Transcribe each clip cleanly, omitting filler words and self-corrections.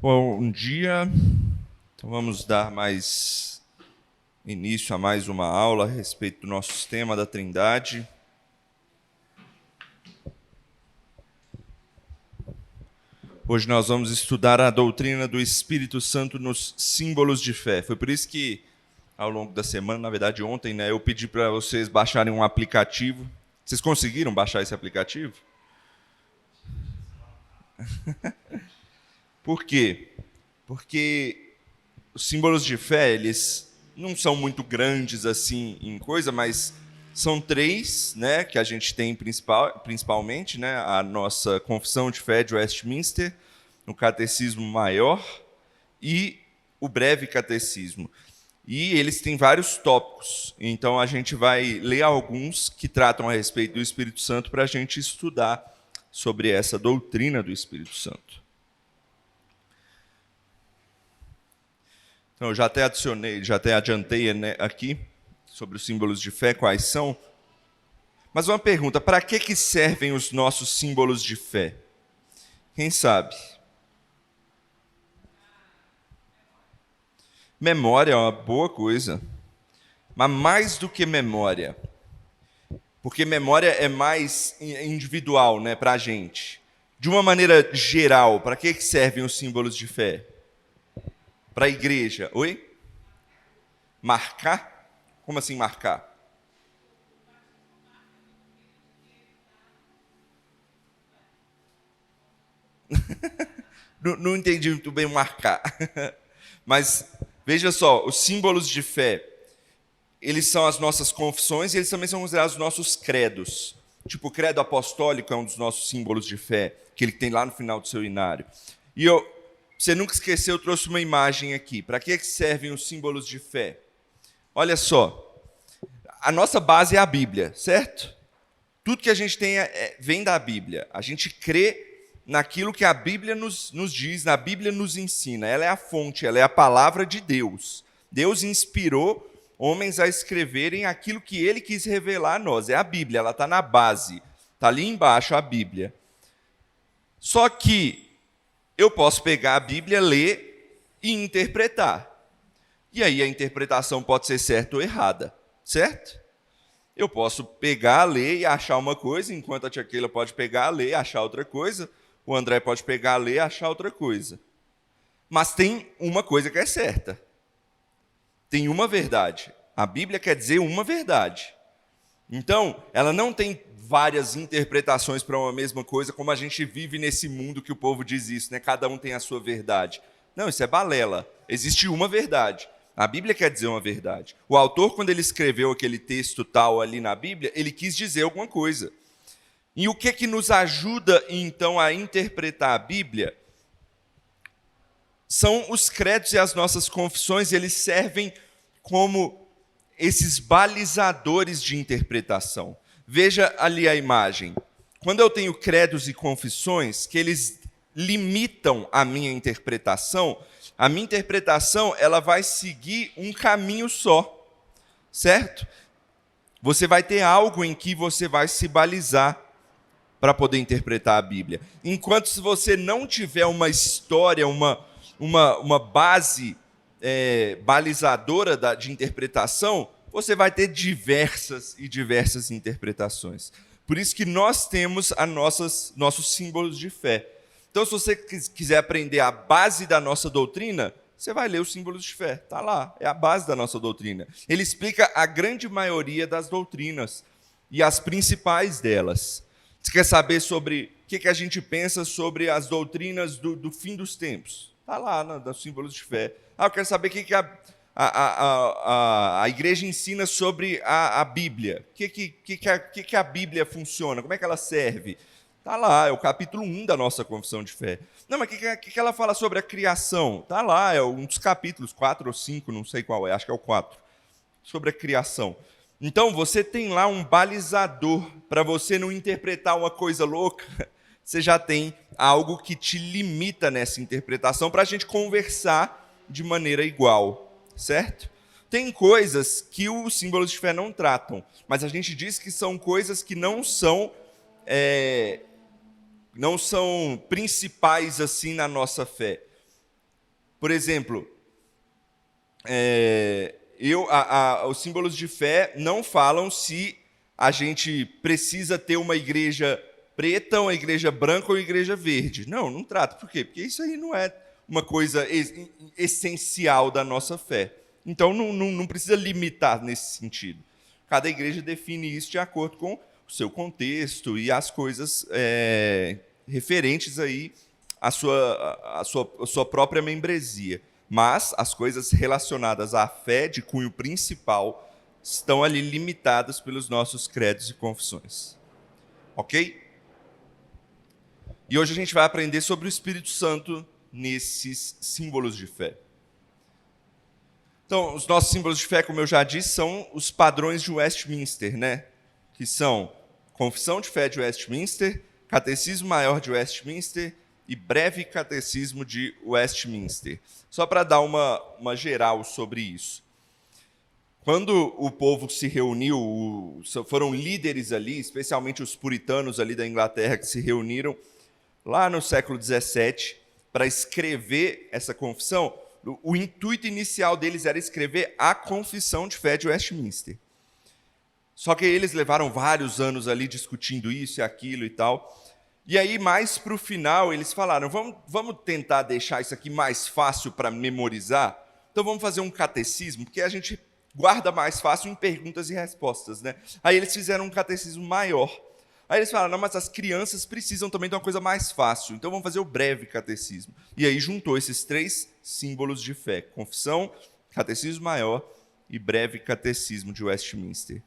Bom dia, então vamos dar mais início a mais uma aula a respeito do nosso sistema da Trindade. Hoje nós vamos estudar a doutrina do Espírito Santo nos símbolos de fé. Foi por isso que, ao longo da semana, na verdade ontem, eu pedi para vocês baixarem um aplicativo. Vocês conseguiram baixar esse aplicativo? Por quê? Porque os símbolos de fé, eles não são muito grandes assim em coisa, mas são três, que a gente tem principalmente, a nossa Confissão de Fé de Westminster, o Catecismo Maior e o Breve Catecismo. E eles têm vários tópicos, então a gente vai ler alguns que tratam a respeito do Espírito Santo para a gente estudar sobre essa doutrina do Espírito Santo. Então, eu já até adiantei aqui sobre os símbolos de fé, quais são. Mas uma pergunta, para que servem os nossos símbolos de fé? Quem sabe? Memória é uma boa coisa, mas mais do que memória, porque memória é mais individual, para a gente. De uma maneira geral, para que servem os símbolos de fé? Para a igreja. Oi? Marcar? Como assim marcar? Não entendi muito bem marcar. Mas veja só, os símbolos de fé, eles são as nossas confissões e eles também são considerados os nossos credos. Tipo, o credo apostólico é um dos nossos símbolos de fé, que ele tem lá no final do seu inário. E você nunca esqueceu, eu trouxe uma imagem aqui. Para que servem os símbolos de fé? Olha só, a nossa base é a Bíblia, certo? Tudo que a gente tem vem da Bíblia. A gente crê naquilo que a Bíblia nos diz, na Bíblia nos ensina. Ela é a fonte, ela é a palavra de Deus. Deus inspirou homens a escreverem aquilo que ele quis revelar a nós. É a Bíblia, ela está na base. Está ali embaixo a Bíblia. Só que eu posso pegar a Bíblia, ler e interpretar. E aí a interpretação pode ser certa ou errada, certo? Eu posso pegar, ler e achar uma coisa, enquanto a tia Keila pode pegar, ler e achar outra coisa, o André pode pegar, ler e achar outra coisa. Mas tem uma coisa que é certa. Tem uma verdade. A Bíblia quer dizer uma verdade. Então, ela não tem várias interpretações para uma mesma coisa, como a gente vive nesse mundo que o povo diz isso, Cada um tem a sua verdade. Não, isso é balela. Existe uma verdade. A Bíblia quer dizer uma verdade. O autor, quando ele escreveu aquele texto tal ali na Bíblia, ele quis dizer alguma coisa. E o que nos ajuda, então, a interpretar a Bíblia? São os credos e as nossas confissões, eles servem como esses balizadores de interpretação. Veja ali a imagem. Quando eu tenho credos e confissões, que eles limitam a minha interpretação ela vai seguir um caminho só, certo? Você vai ter algo em que você vai se balizar para poder interpretar a Bíblia. Enquanto se você não tiver uma história, uma base balizadora de interpretação, você vai ter diversas e diversas interpretações. Por isso que nós temos nossos símbolos de fé. Então, se você quiser aprender a base da nossa doutrina, você vai ler os símbolos de fé. Está lá, é a base da nossa doutrina. Ele explica a grande maioria das doutrinas e as principais delas. Você quer saber sobre o que a gente pensa sobre as doutrinas do fim dos tempos? Está lá, nos símbolos de fé. Eu quero saber o que a igreja ensina sobre a Bíblia. O que a Bíblia funciona? Como é que ela serve? Está lá, é o capítulo 1 da nossa confissão de fé. Não, mas o que ela fala sobre a criação? Está lá, é um dos capítulos, 4 ou 5, não sei qual é, acho que é o 4, sobre a criação. Então, você tem lá um balizador para você não interpretar uma coisa louca. Você já tem algo que te limita nessa interpretação para a gente conversar de maneira igual, certo? Tem coisas que os símbolos de fé não tratam, mas a gente diz que são coisas que não são principais assim na nossa fé. Por exemplo, os símbolos de fé não falam se a gente precisa ter uma igreja preta, uma igreja branca ou uma igreja verde. Não trata. Por quê? Porque isso aí não é uma coisa essencial da nossa fé. Então, não precisa limitar nesse sentido. Cada igreja define isso de acordo com o seu contexto e as coisas referentes aí à sua própria membresia. Mas as coisas relacionadas à fé de cunho principal estão ali limitadas pelos nossos credos e confissões. Ok? E hoje a gente vai aprender sobre o Espírito Santo nesses símbolos de fé. Então, os nossos símbolos de fé, como eu já disse, são os padrões de Westminster, né? Que são Confissão de Fé de Westminster, Catecismo Maior de Westminster e Breve Catecismo de Westminster. Só para dar uma geral sobre isso. Quando o povo se reuniu, foram líderes ali, especialmente os puritanos ali da Inglaterra, que se reuniram lá no século XVII para escrever essa confissão, o intuito inicial deles era escrever a Confissão de Fé de Westminster. Só que eles levaram vários anos ali discutindo isso e aquilo e tal. E aí, mais para o final, eles falaram, vamos tentar deixar isso aqui mais fácil para memorizar? Então vamos fazer um catecismo, porque a gente guarda mais fácil em perguntas e respostas, né? Aí eles fizeram um catecismo maior. Aí eles falaram, não, mas as crianças precisam também de uma coisa mais fácil, então vamos fazer o breve catecismo. E aí juntou esses 3 símbolos de fé, confissão, catecismo maior e breve catecismo de Westminster.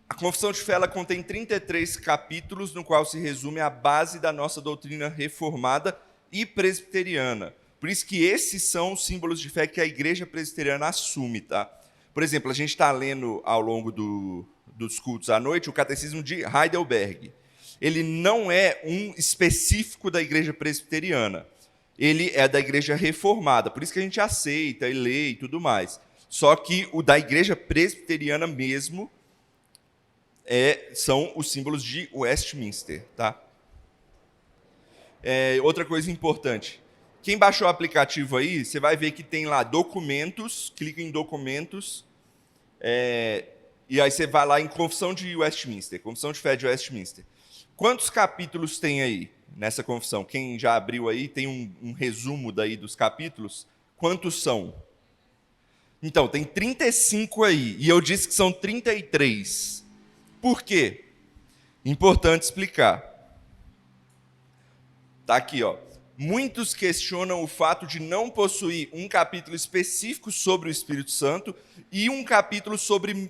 A confissão de fé ela contém 33 capítulos, no qual se resume a base da nossa doutrina reformada e presbiteriana. Por isso que esses são os símbolos de fé que a igreja presbiteriana assume, tá? Por exemplo, a gente está lendo ao longo dos cultos à noite o Catecismo de Heidelberg. Ele não é um específico da igreja presbiteriana. Ele é da igreja reformada. Por isso que a gente aceita e lê e tudo mais. Só que o da igreja presbiteriana mesmo são os símbolos de Westminster. Tá? Outra coisa importante. Quem baixou o aplicativo aí, você vai ver que tem lá documentos, clica em documentos, e aí você vai lá em Confissão de Westminster, Confissão de Fé de Westminster. Quantos capítulos tem aí nessa confissão? Quem já abriu aí, tem um resumo daí dos capítulos. Quantos são? Então, tem 35 aí, e eu disse que são 33. Por quê? Importante explicar. Está aqui, ó. Muitos questionam o fato de não possuir um capítulo específico sobre o Espírito Santo e um capítulo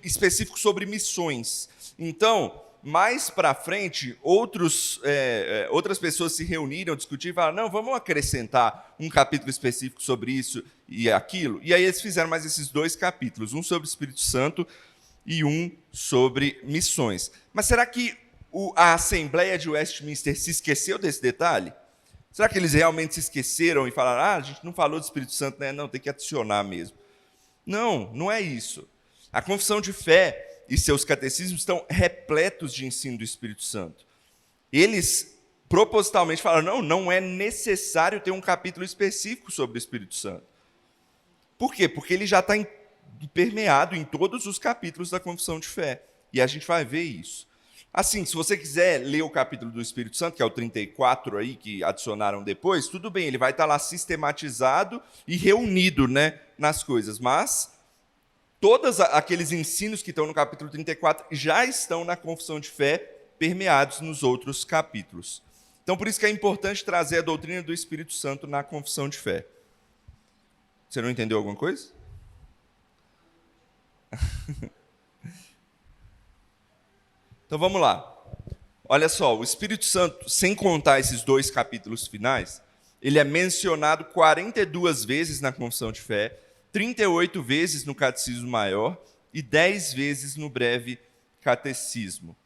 específico sobre missões. Então, mais para frente, outras pessoas se reuniram, discutiram e falaram, não, vamos acrescentar um capítulo específico sobre isso e aquilo. E aí eles fizeram mais esses 2 capítulos, um sobre o Espírito Santo e um sobre missões. Mas será que a Assembleia de Westminster se esqueceu desse detalhe? Será que eles realmente se esqueceram e falaram, a gente não falou do Espírito Santo, né? Não, tem que adicionar mesmo. Não é isso. A confissão de fé e seus catecismos estão repletos de ensino do Espírito Santo. Eles propositalmente falaram, não é necessário ter um capítulo específico sobre o Espírito Santo. Por quê? Porque ele já está permeado em todos os capítulos da confissão de fé. E a gente vai ver isso. Assim, se você quiser ler o capítulo do Espírito Santo, que é o 34 aí, que adicionaram depois, tudo bem, ele vai estar lá sistematizado e reunido, né, nas coisas. Mas todos aqueles ensinos que estão no capítulo 34 já estão na confissão de fé, permeados nos outros capítulos. Então, por isso que é importante trazer a doutrina do Espírito Santo na confissão de fé. Você não entendeu alguma coisa? Então vamos lá. Olha só, o Espírito Santo, sem contar esses 2 capítulos finais, ele é mencionado 42 vezes na Confissão de Fé, 38 vezes no Catecismo Maior e 10 vezes no Breve Catecismo.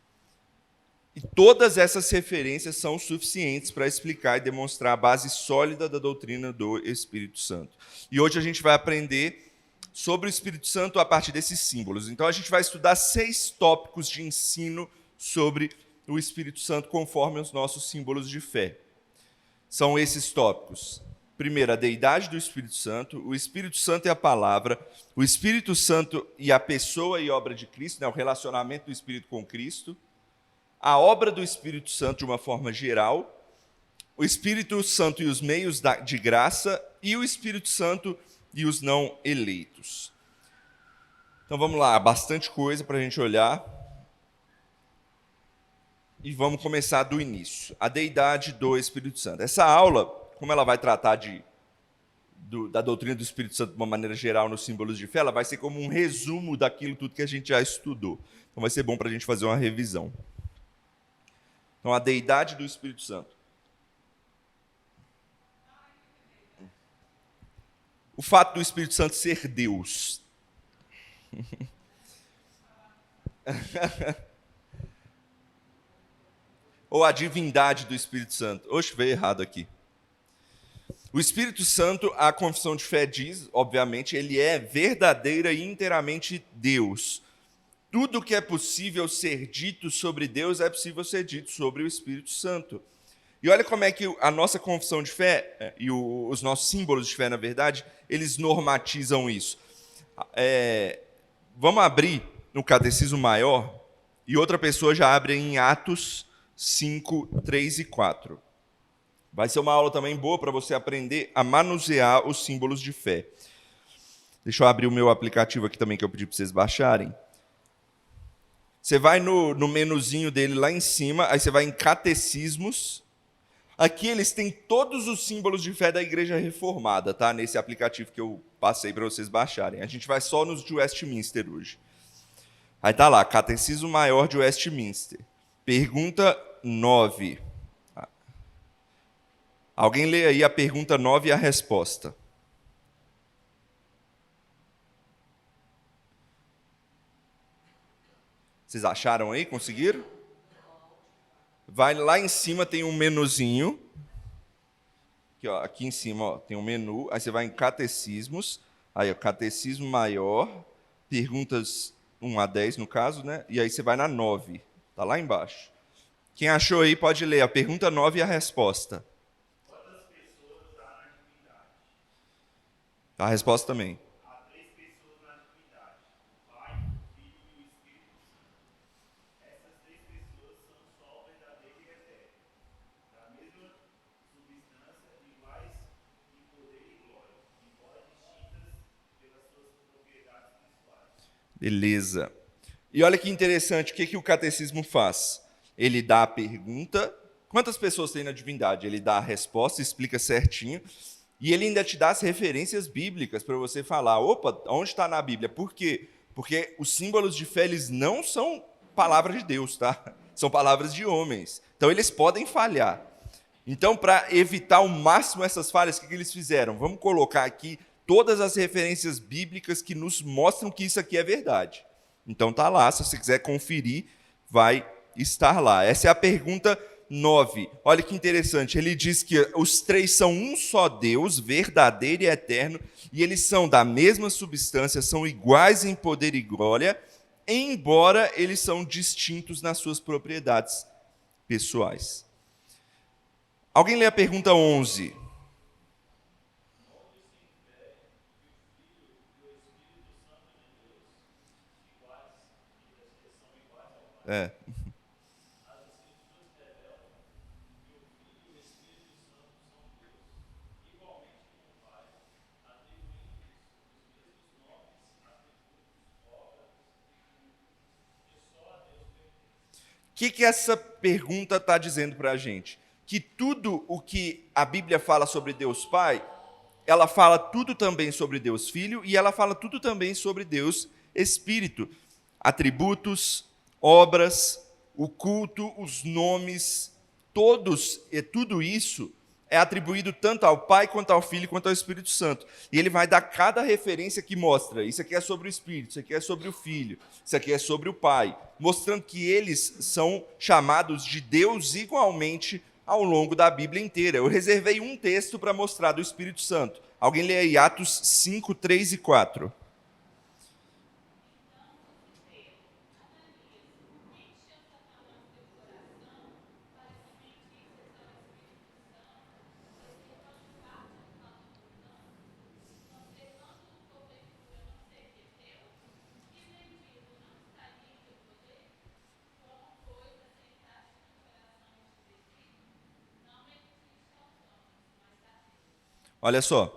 E todas essas referências são suficientes para explicar e demonstrar a base sólida da doutrina do Espírito Santo. E hoje a gente vai aprender sobre o Espírito Santo a partir desses símbolos. Então a gente vai estudar 6 tópicos de ensino sobre o Espírito Santo conforme os nossos símbolos de fé. são esses tópicos. Primeiro, a deidade do Espírito Santo, o Espírito Santo e a palavra, o Espírito Santo e a pessoa e obra de Cristo, né, o relacionamento do Espírito com Cristo, a obra do Espírito Santo de uma forma geral, o Espírito Santo e os meios de graça, e o Espírito Santo e os não eleitos. Então vamos lá, bastante coisa para a gente olhar. E vamos começar do início. A deidade do Espírito Santo. Essa aula, como ela vai tratar da doutrina do Espírito Santo de uma maneira geral nos símbolos de fé, ela vai ser como um resumo daquilo tudo que a gente já estudou. Então vai ser bom para a gente fazer uma revisão. Então, a deidade do Espírito Santo. O fato do Espírito Santo ser Deus. Ou a divindade do Espírito Santo. Oxe, veio errado aqui. O Espírito Santo, a confissão de fé diz, obviamente, ele é verdadeira e inteiramente Deus. Tudo que é possível ser dito sobre Deus é possível ser dito sobre o Espírito Santo. E olha como é que a nossa confissão de fé e os nossos símbolos de fé, na verdade, eles normatizam isso. Vamos abrir no Catecismo Maior e outra pessoa já abre em Atos 5, 3 e 4. Vai ser uma aula também boa para você aprender a manusear os símbolos de fé. Deixa eu abrir o meu aplicativo aqui também que eu pedi para vocês baixarem. Você vai no menuzinho dele lá em cima, aí você vai em Catecismos. Aqui eles têm todos os símbolos de fé da Igreja Reformada, tá? Nesse aplicativo que eu passei para vocês baixarem. A gente vai só nos de Westminster hoje. Aí tá lá, Catecismo Maior de Westminster. Pergunta 9. Alguém lê aí a pergunta 9 e a resposta. Vocês acharam aí? Conseguiram? Vai lá em cima, tem um menuzinho. Aqui em cima ó, tem um menu. Aí você vai em Catecismos. Aí, ó, Catecismo Maior. Perguntas 1 a 10, no caso, né? E aí você vai na 9. Está lá embaixo. Quem achou aí pode ler a pergunta 9 e a resposta. Quantas pessoas há na divindade? A resposta também. Há 3 pessoas na divindade: o Pai, o Filho e o Espírito Santo. Essas 3 pessoas são só verdadeiro e eterno, da mesma substância, iguais em poder e glória, embora distintas pelas suas propriedades pessoais. Beleza. E olha que interessante, o que o catecismo faz? Ele dá a pergunta, quantas pessoas tem na divindade? Ele dá a resposta, explica certinho, e ele ainda te dá as referências bíblicas para você falar, opa, onde está na Bíblia? Por quê? Porque os símbolos de fé, eles não são palavras de Deus, tá? São palavras de homens. Então, eles podem falhar. Então, para evitar ao máximo essas falhas, o que eles fizeram? Vamos colocar aqui todas as referências bíblicas que nos mostram que isso aqui é verdade. Então tá lá, se você quiser conferir, vai estar lá. Essa é a pergunta 9. Olha que interessante, ele diz que os 3 são um só Deus, verdadeiro e eterno, e eles são da mesma substância, são iguais em poder e glória, embora eles são distintos nas suas propriedades pessoais. Alguém lê a pergunta 11. É. O que essa pergunta está dizendo para a gente? Que tudo o que a Bíblia fala sobre Deus Pai, ela fala tudo também sobre Deus Filho e ela fala tudo também sobre Deus Espírito. Atributos, obras, o culto, os nomes, tudo isso é atribuído tanto ao Pai, quanto ao Filho, quanto ao Espírito Santo. E ele vai dar cada referência que mostra, isso aqui é sobre o Espírito, isso aqui é sobre o Filho, isso aqui é sobre o Pai, mostrando que eles são chamados de Deus igualmente ao longo da Bíblia inteira. Eu reservei um texto para mostrar do Espírito Santo. Alguém lê aí Atos 5, 3 e 4. Olha só.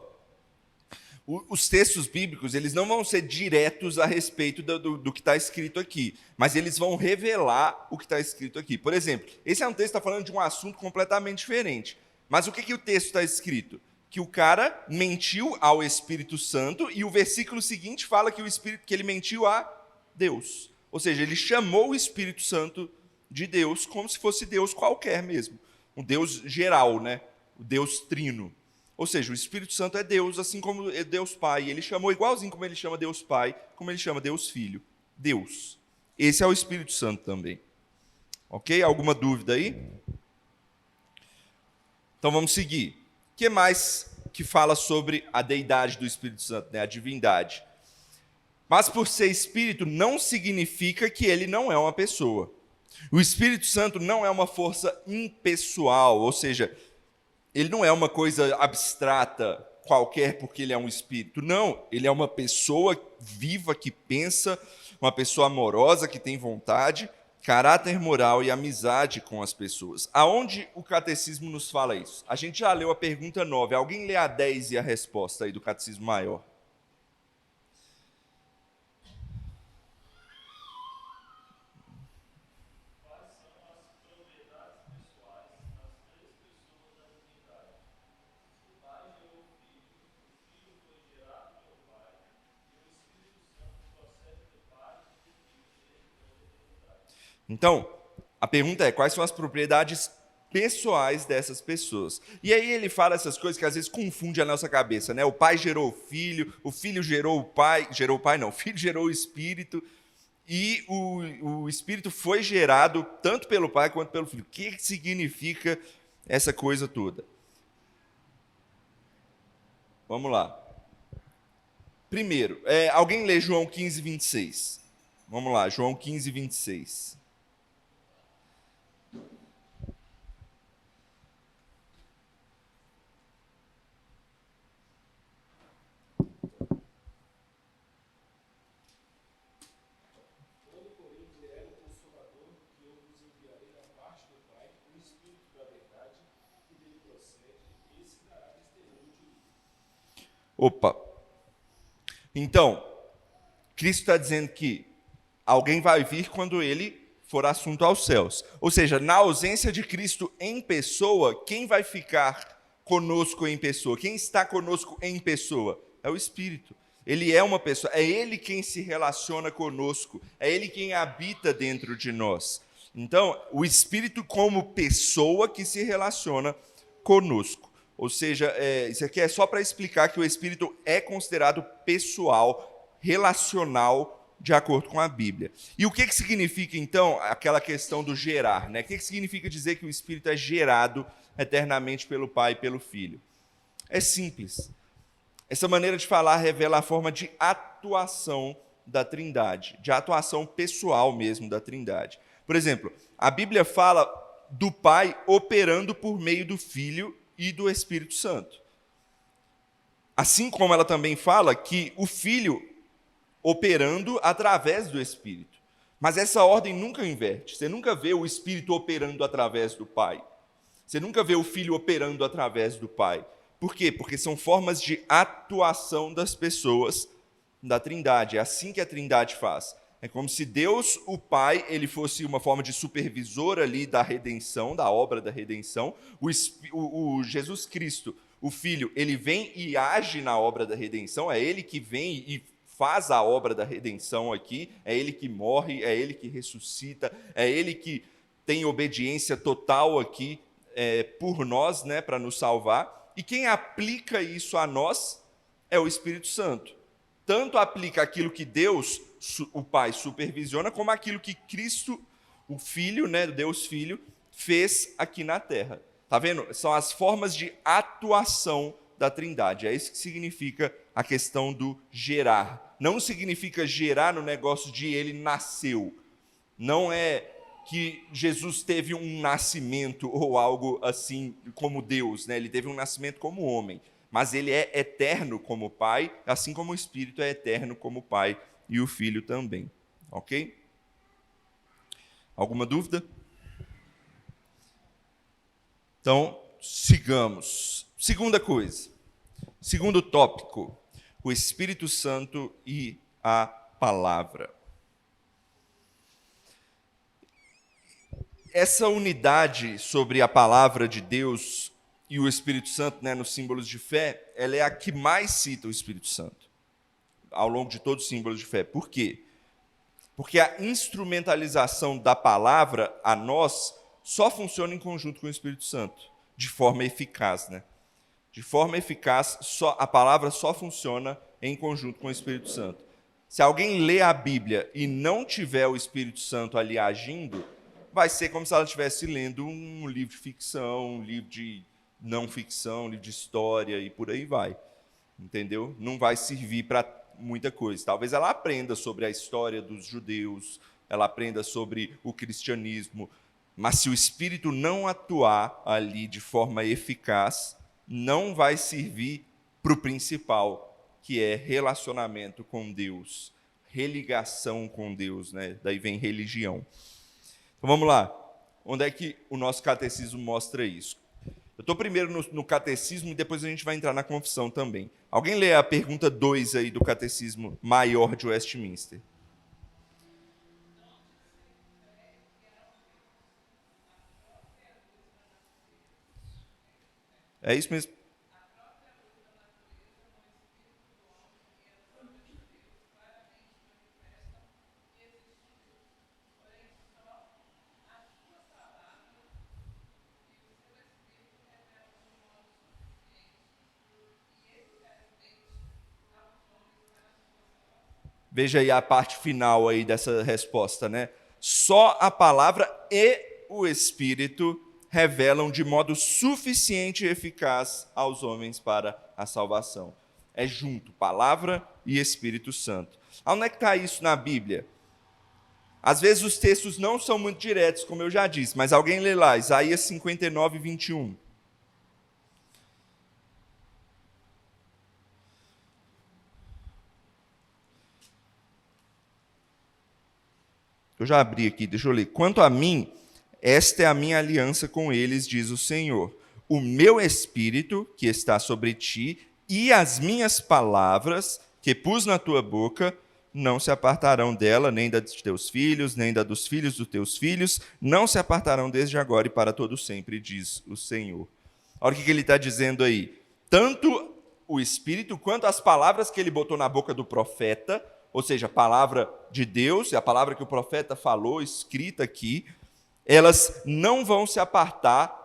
Os textos bíblicos, eles não vão ser diretos a respeito do que está escrito aqui, mas eles vão revelar o que está escrito aqui. Por exemplo, esse é um texto que está falando de um assunto completamente diferente. Mas o que o texto está escrito? Que o cara mentiu ao Espírito Santo, e o versículo seguinte fala que que ele mentiu a Deus. Ou seja, ele chamou o Espírito Santo de Deus como se fosse Deus qualquer mesmo. Um Deus geral, né? O Deus trino. Ou seja, o Espírito Santo é Deus, assim como é Deus Pai. Ele chamou igualzinho como ele chama Deus Pai, como ele chama Deus Filho. Deus. Esse é o Espírito Santo também. Ok? Alguma dúvida aí? Então vamos seguir. O que mais que fala sobre a deidade do Espírito Santo, né? A divindade? Mas por ser Espírito não significa que ele não é uma pessoa. O Espírito Santo não é uma força impessoal, ou seja, ele não é uma coisa abstrata qualquer porque ele é um espírito. Não, ele é uma pessoa viva que pensa, uma pessoa amorosa que tem vontade, caráter moral e amizade com as pessoas. Aonde o catecismo nos fala isso? A gente já leu a pergunta 9. Alguém lê a 10 e a resposta aí do catecismo maior? Então, a pergunta é: quais são as propriedades pessoais dessas pessoas? E aí ele fala essas coisas que às vezes confunde a nossa cabeça, né? O pai gerou o filho gerou o pai não, o filho gerou o espírito, e o espírito foi gerado tanto pelo pai quanto pelo filho. O que significa essa coisa toda? Vamos lá. Primeiro, alguém lê João 15, 26. Vamos lá, João 15, 26. Opa. Então, Cristo está dizendo que alguém vai vir quando ele for assunto aos céus. Ou seja, na ausência de Cristo em pessoa, quem vai ficar conosco em pessoa? Quem está conosco em pessoa? É o Espírito. Ele é uma pessoa, é ele quem se relaciona conosco, é ele quem habita dentro de nós. Então, o Espírito como pessoa que se relaciona conosco. Ou seja, isso aqui é só para explicar que o Espírito é considerado pessoal, relacional, de acordo com a Bíblia. E o que significa, então, aquela questão do gerar? Né? O que significa dizer que o Espírito é gerado eternamente pelo Pai e pelo Filho? É simples. Essa maneira de falar revela a forma de atuação da Trindade, de atuação pessoal mesmo da Trindade. Por exemplo, a Bíblia fala do Pai operando por meio do Filho e do Espírito Santo. Assim como ela também fala que o Filho operando através do Espírito. Mas essa ordem nunca inverte. Você nunca vê o Espírito operando através do Pai. Você nunca vê o Filho operando através do Pai. Por quê? Porque são formas de atuação das pessoas da Trindade. É assim que a Trindade faz. É como se Deus, o Pai, ele fosse uma forma de supervisor ali da redenção, da obra da redenção. O Jesus Cristo, o Filho, ele vem e age na obra da redenção. É ele que vem e faz a obra da redenção aqui. É ele que morre, é ele que ressuscita, é ele que tem obediência total aqui por nós, né, para nos salvar. E quem aplica isso a nós é o Espírito Santo. Tanto aplica aquilo que Deus, o Pai, supervisiona, como aquilo que Cristo, o Filho, né, Deus Filho, fez aqui na Terra. Está vendo? São as formas de atuação da Trindade. É isso que significa a questão do gerar. Não significa gerar no negócio de ele nasceu. Não é que Jesus teve um nascimento ou algo assim como Deus, né? Ele teve um nascimento como homem, mas ele é eterno como Pai, assim como o Espírito é eterno como Pai e o Filho também. Ok? Alguma dúvida? Então, sigamos. Segunda coisa. Segundo tópico, o Espírito Santo e a palavra. Essa unidade sobre a palavra de Deus e o Espírito Santo, né, nos símbolos de fé, ela é a que mais cita o Espírito Santo, ao longo de todos os símbolos de fé. Por quê? Porque a instrumentalização da palavra a nós só funciona em conjunto com o Espírito Santo, de forma eficaz, né? De forma eficaz, a palavra só funciona em conjunto com o Espírito Santo. Se alguém lê a Bíblia e não tiver o Espírito Santo ali agindo, vai ser como se ela estivesse lendo um livro de ficção, um livro de não ficção, um livro de história e por aí vai. Entendeu? Não vai servir para muita coisa. Talvez ela aprenda sobre a história dos judeus, ela aprenda sobre o cristianismo, mas se o Espírito não atuar ali de forma eficaz, não vai servir para o principal, que é relacionamento com Deus, religação com Deus, né? Daí vem religião. Então vamos lá. Onde é que o nosso catecismo mostra isso? Eu estou primeiro no catecismo e depois a gente vai entrar na confissão também. Alguém lê a pergunta 2 aí do catecismo maior de Westminster? É isso mesmo? Veja aí a parte final aí dessa resposta, né? Só a palavra e o Espírito revelam de modo suficiente e eficaz aos homens para a salvação. É junto, palavra e Espírito Santo. Onde é que está isso na Bíblia? Às vezes os textos não são muito diretos, como eu já disse, mas alguém lê lá, Isaías 59, 21. Eu já abri aqui, deixa eu ler. Quanto a mim, esta é a minha aliança com eles, diz o Senhor. O meu espírito, que está sobre ti, e as minhas palavras, que pus na tua boca, não se apartarão dela, nem da dos teus filhos, nem da dos filhos dos teus filhos, não se apartarão desde agora e para todo sempre, diz o Senhor. Olha o que ele está dizendo aí. Tanto o Espírito quanto as palavras que ele botou na boca do profeta, ou seja, a palavra de Deus, a palavra que o profeta falou, escrita aqui, elas não vão se apartar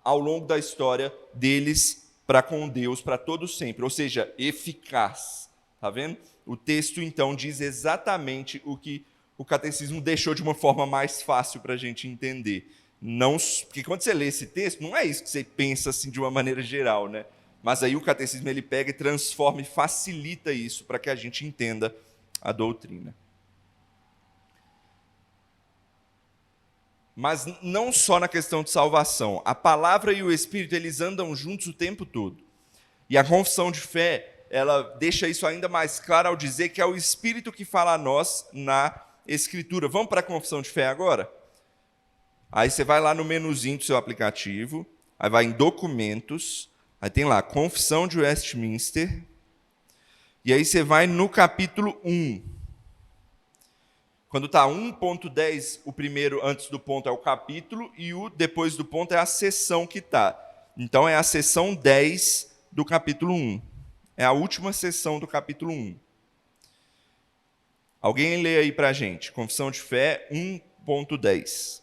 ao longo da história deles para com Deus, para todo sempre, ou seja, eficaz. Está vendo? O texto, então, diz exatamente o que o catecismo deixou de uma forma mais fácil para a gente entender. Não, porque quando você lê esse texto, não é isso que você pensa assim de uma maneira geral, né? Mas aí o catecismo ele pega e transforma e facilita isso para que a gente entenda a doutrina. Mas não só na questão de salvação. A palavra e o Espírito, eles andam juntos o tempo todo. E a confissão de fé, ela deixa isso ainda mais claro ao dizer que é o Espírito que fala a nós na Escritura. Vamos para a confissão de fé agora? Aí você vai lá no menuzinho do seu aplicativo, aí vai em documentos, aí tem lá confissão de Westminster, e aí você vai no capítulo 1. Quando está 1.10, o primeiro antes do ponto é o capítulo, e o depois do ponto é a seção que está. Então é a seção 10 do capítulo 1. É a última seção do capítulo 1. Alguém lê aí para a gente, confissão de fé 1.10.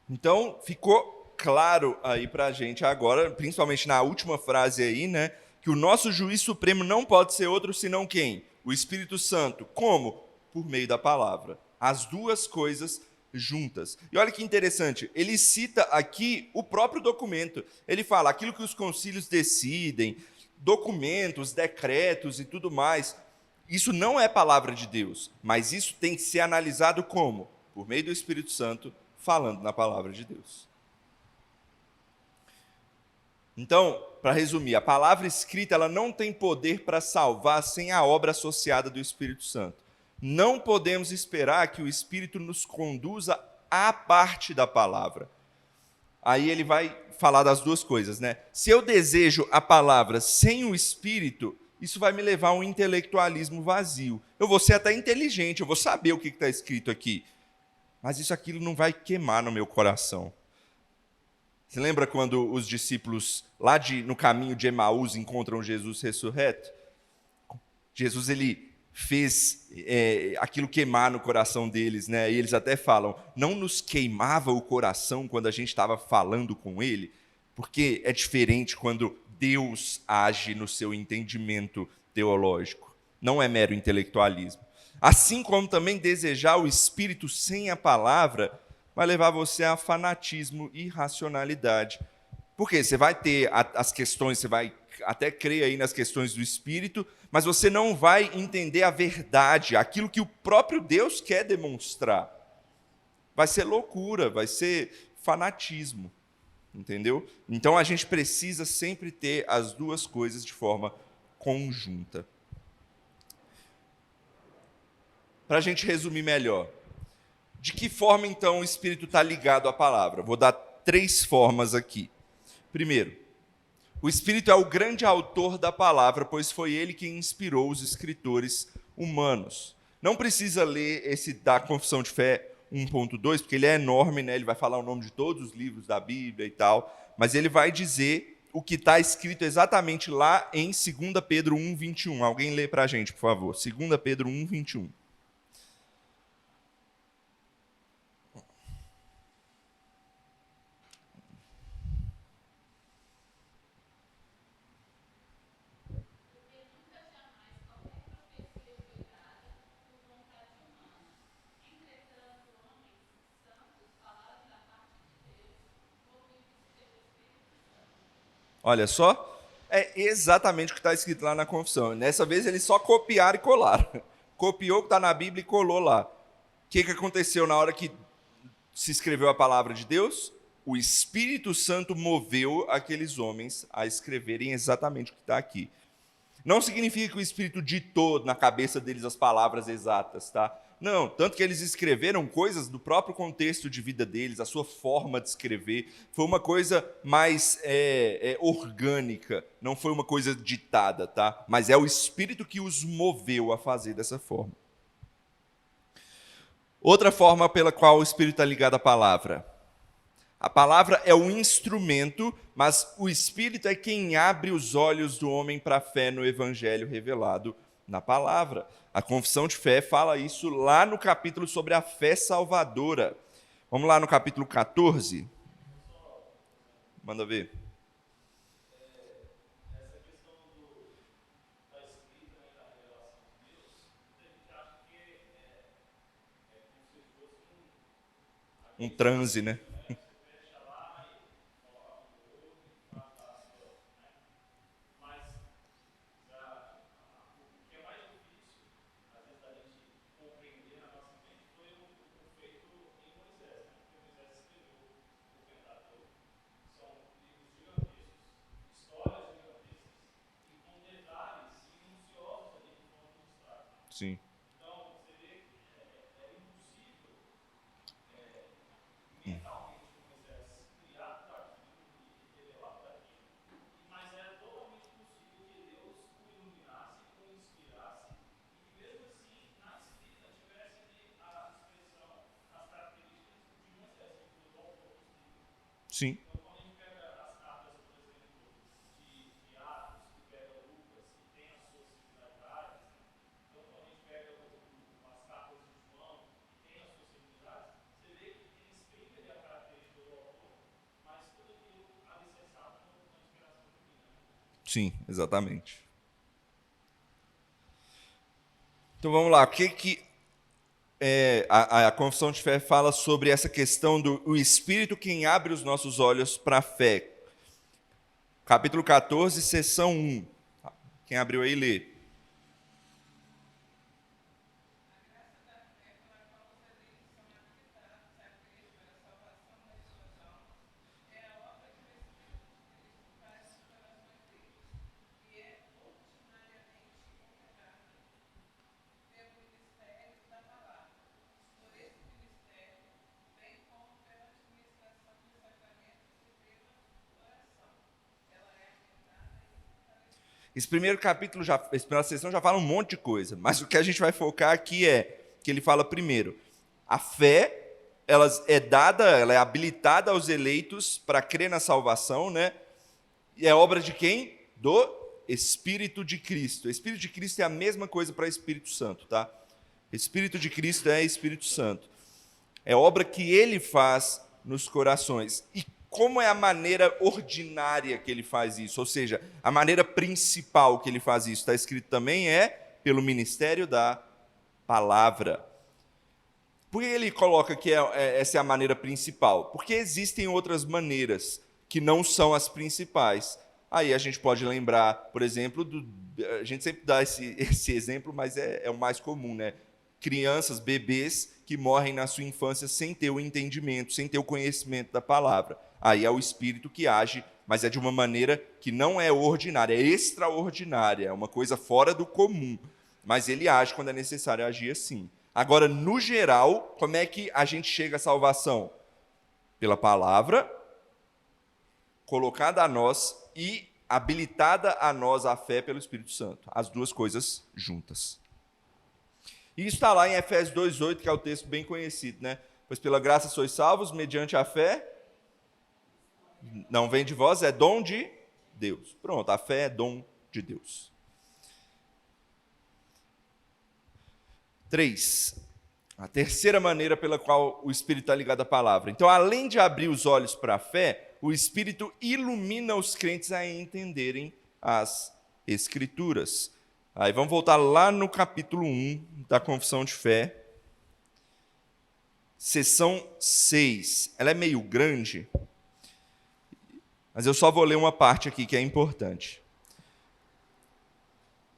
Então, ficou claro aí para a gente agora, principalmente na última frase aí, né, que o nosso juiz supremo não pode ser outro senão quem? O Espírito Santo. Como? Por meio da palavra. As duas coisas juntas. E olha que interessante, ele cita aqui o próprio documento. Ele fala aquilo que os concílios decidem, documentos, decretos e tudo mais. Isso não é palavra de Deus, mas isso tem que ser analisado como? Por meio do Espírito Santo, falando na palavra de Deus. Então, para resumir, a palavra escrita ela não tem poder para salvar sem a obra associada do Espírito Santo. Não podemos esperar que o Espírito nos conduza à parte da palavra. Aí ele vai falar das duas coisas, né? Se eu desejo a palavra sem o Espírito, isso vai me levar a um intelectualismo vazio. Eu vou ser até inteligente, eu vou saber o que está escrito aqui, mas aquilo não vai queimar no meu coração. Você lembra quando os discípulos, lá no caminho de Emaús, encontram Jesus ressurreto? Jesus, ele fez aquilo queimar no coração deles, né? E eles até falam, não nos queimava o coração quando a gente estava falando com ele? Porque é diferente quando Deus age no seu entendimento teológico. Não é mero intelectualismo. Assim como também desejar o Espírito sem a palavra vai levar você a fanatismo e irracionalidade. Porque você vai ter as questões, você vai até crer aí nas questões do Espírito, mas você não vai entender a verdade, aquilo que o próprio Deus quer demonstrar. Vai ser loucura, vai ser fanatismo, entendeu? Então a gente precisa sempre ter as duas coisas de forma conjunta. Para a gente resumir melhor, de que forma então o Espírito está ligado à palavra? Vou dar 3 formas aqui. Primeiro, o Espírito é o grande autor da palavra, pois foi ele quem inspirou os escritores humanos. Não precisa ler esse da Confissão de Fé 1.2, porque ele é enorme, né? Ele vai falar o nome de todos os livros da Bíblia e tal, mas ele vai dizer o que está escrito exatamente lá em 2 Pedro 1:21. Alguém lê para a gente, por favor. 2 Pedro 1:21. Olha só, é exatamente o que está escrito lá na confissão. Dessa vez eles só copiaram e colaram. Copiou o que está na Bíblia e colou lá. O que aconteceu na hora que se escreveu a palavra de Deus? O Espírito Santo moveu aqueles homens a escreverem exatamente o que está aqui. Não significa que o Espírito ditou na cabeça deles as palavras exatas, tá? Não, tanto que eles escreveram coisas do próprio contexto de vida deles, a sua forma de escrever, foi uma coisa mais orgânica, não foi uma coisa ditada, tá? Mas é o Espírito que os moveu a fazer dessa forma. Outra forma pela qual o Espírito está ligado à palavra. A palavra é um instrumento, mas o Espírito é quem abre os olhos do homem para a fé no Evangelho revelado na palavra. A Confissão de Fé fala isso lá no capítulo sobre a fé salvadora. Vamos lá no capítulo 14. Manda ver. Essa questão da escrita e da revelação de Deus, tem gente que acha que é como se fosse Um transe, né? fecha lá e coloca no outro e faz as coisas, né? Mas o que é mais difícil, às vezes, da gente compreender na nossa mente foi o feito em Moisés, né? Porque Moisés escreveu o Pentateuco. São livros gigantescos, histórias gigantescas e com detalhes minuciosos ali que foram registrados. Sim. Então, você vê que é impossível mentalmente Moisés criar tudo aquilo e revelar tudo aquilo, mas era totalmente possível que Deus o iluminasse, o inspirasse e que mesmo assim, na escrita, tivesse ali a expressão, as características de Moisés, que foi o autor dos livros. Sim. Então, quando a gente pega as cartas, por exemplo, de Atos, que pega Lucas, que tem as suas similaridades, né? Então, quando a gente pega as cartas de João, que tem as suas similaridades, você vê que ele explica ali a característica do autor, mas tudo aquilo alicerçado na inspiração divina. Sim, exatamente. Então vamos lá, o que a Confissão de Fé fala sobre essa questão do Espírito quem abre os nossos olhos para a fé. Capítulo 14, seção 1. Quem abriu aí, lê. Esse primeiro capítulo, essa primeira sessão já fala um monte de coisa, mas o que a gente vai focar aqui é que ele fala primeiro, a fé, ela é dada, ela é habilitada aos eleitos para crer na salvação, né? E é obra de quem? Do Espírito de Cristo. O Espírito de Cristo é a mesma coisa para Espírito Santo, tá? Espírito de Cristo é Espírito Santo. É obra que ele faz nos corações. E como é a maneira ordinária que ele faz isso? Ou seja, a maneira principal que ele faz isso, está escrito também, é pelo ministério da palavra. Por que ele coloca que essa é a maneira principal? Porque existem outras maneiras que não são as principais. Aí a gente pode lembrar, por exemplo, a gente sempre dá esse exemplo, mas é o mais comum, né? Crianças, bebês que morrem na sua infância sem ter o entendimento, sem ter o conhecimento da palavra. Aí é o Espírito que age, mas é de uma maneira que não é ordinária, é extraordinária, é uma coisa fora do comum. Mas ele age quando é necessário agir assim. Agora, no geral, como é que a gente chega à salvação? Pela palavra, colocada a nós e habilitada a nós a fé pelo Espírito Santo. As duas coisas juntas. E isso está lá em Efésios 2,8, que é o texto bem conhecido, né? Pois pela graça sois salvos, mediante a fé, não vem de vós, é dom de Deus. Pronto, a fé é dom de Deus. 3. A terceira maneira pela qual o Espírito está ligado à palavra. Então, além de abrir os olhos para a fé, o Espírito ilumina os crentes a entenderem as Escrituras. Aí vamos voltar lá no capítulo 1 da Confissão de Fé. Seção 6. Ela é meio grande, mas eu só vou ler uma parte aqui que é importante.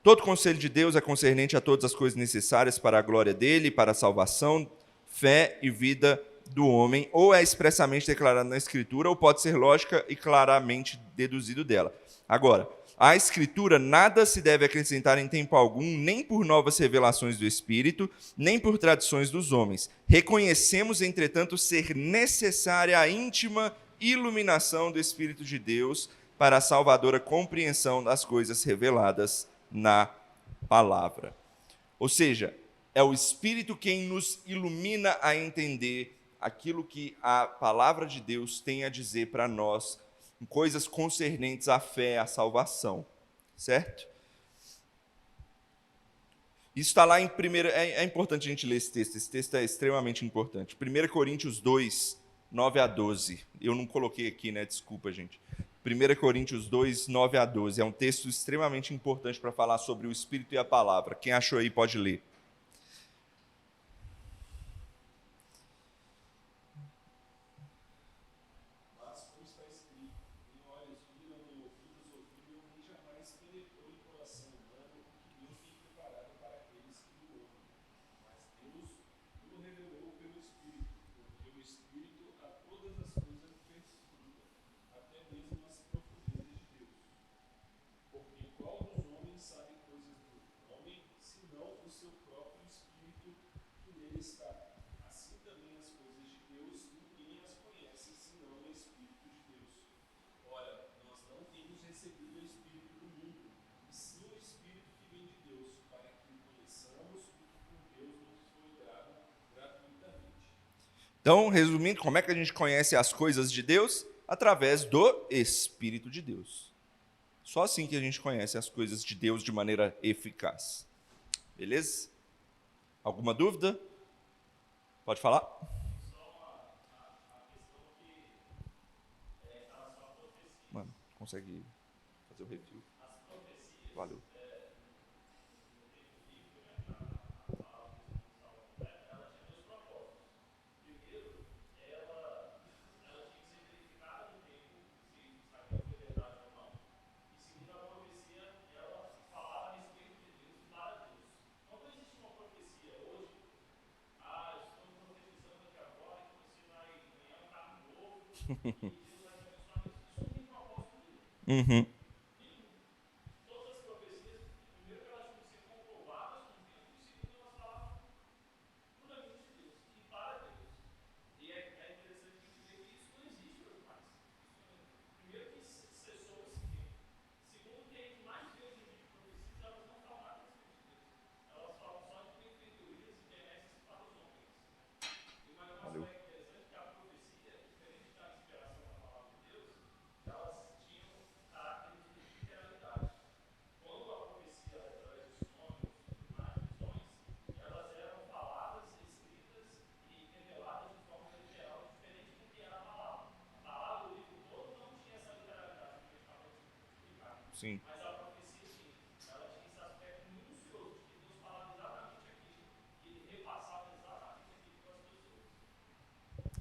Todo conselho de Deus é concernente a todas as coisas necessárias para a glória dele, para a salvação, fé e vida do homem, ou é expressamente declarado na Escritura, ou pode ser lógica e claramente deduzido dela. Agora, a Escritura nada se deve acrescentar em tempo algum, nem por novas revelações do Espírito, nem por tradições dos homens. Reconhecemos, entretanto, ser necessária a íntima iluminação do Espírito de Deus para a salvadora compreensão das coisas reveladas na palavra. Ou seja, é o Espírito quem nos ilumina a entender aquilo que a palavra de Deus tem a dizer para nós, em coisas concernentes à fé, à salvação, certo? Isso está lá em 1. É importante a gente ler esse texto é extremamente importante. 1 Coríntios 2, 9 a 12. Eu não coloquei aqui, né? Desculpa, gente. 1 Coríntios 2, 9 a 12. É um texto extremamente importante para falar sobre o Espírito e a palavra. Quem achou aí pode ler. Mas, como está escrito, nem olhos viram, nem ouvidos ouviram, nem jamais penetrou em coração humano o que Deus tem preparado para aqueles que o amam. Mas Deus o revelou pelo Espírito, porque o Espírito a todas as coisas perscruta, até mesmo as profundezas de Deus. Porque qual dos homens sabe coisas do homem, senão o seu próprio Espírito que nele está? Assim também as coisas de Deus, ninguém as conhece, senão o Espírito de Deus. Ora, nós não temos recebido o Espírito do mundo, e sim o Espírito que vem de Deus, para que o conheçamos e que por Deus nos foi dado gratuitamente. Então, resumindo, como é que a gente conhece as coisas de Deus? Através do Espírito de Deus. Só assim que a gente conhece as coisas de Deus de maneira eficaz. Beleza? Alguma dúvida? Pode falar? Mano, consegue fazer o review? Valeu. Uhum. Todas as profecias, primeiro que elas tinham que ser comprovadas com o tempo, e segundo elas falavam puramente de Deus e para Deus. E é interessante a gente ver que isso não existe hoje mais. Primeiro que cessou esse tempo. Segundo que a gente mais vê hoje em dia de profecias, elas não falam nada a respeito de Deus. Elas falam só de benfeitorias e benesses para os homens. E uma Valeu. coisa interessante é que a profecia, diferente da inspiração da palavra de Deus, elas tinham caráter de literalidade. Quando a profecia, através de sonhos, imagens, visões, elas eram faladas, escritas e reveladas de forma literal, diferente do que era a palavra. A palavra, o livro todo, não tinha essa literalidade que a gente acabou de explicar. Sim. Mas a profecia tinha. Ela tinha esse aspecto minucioso de que Deus falava exatamente aquilo, que ele repassava exatamente aquilo para as pessoas.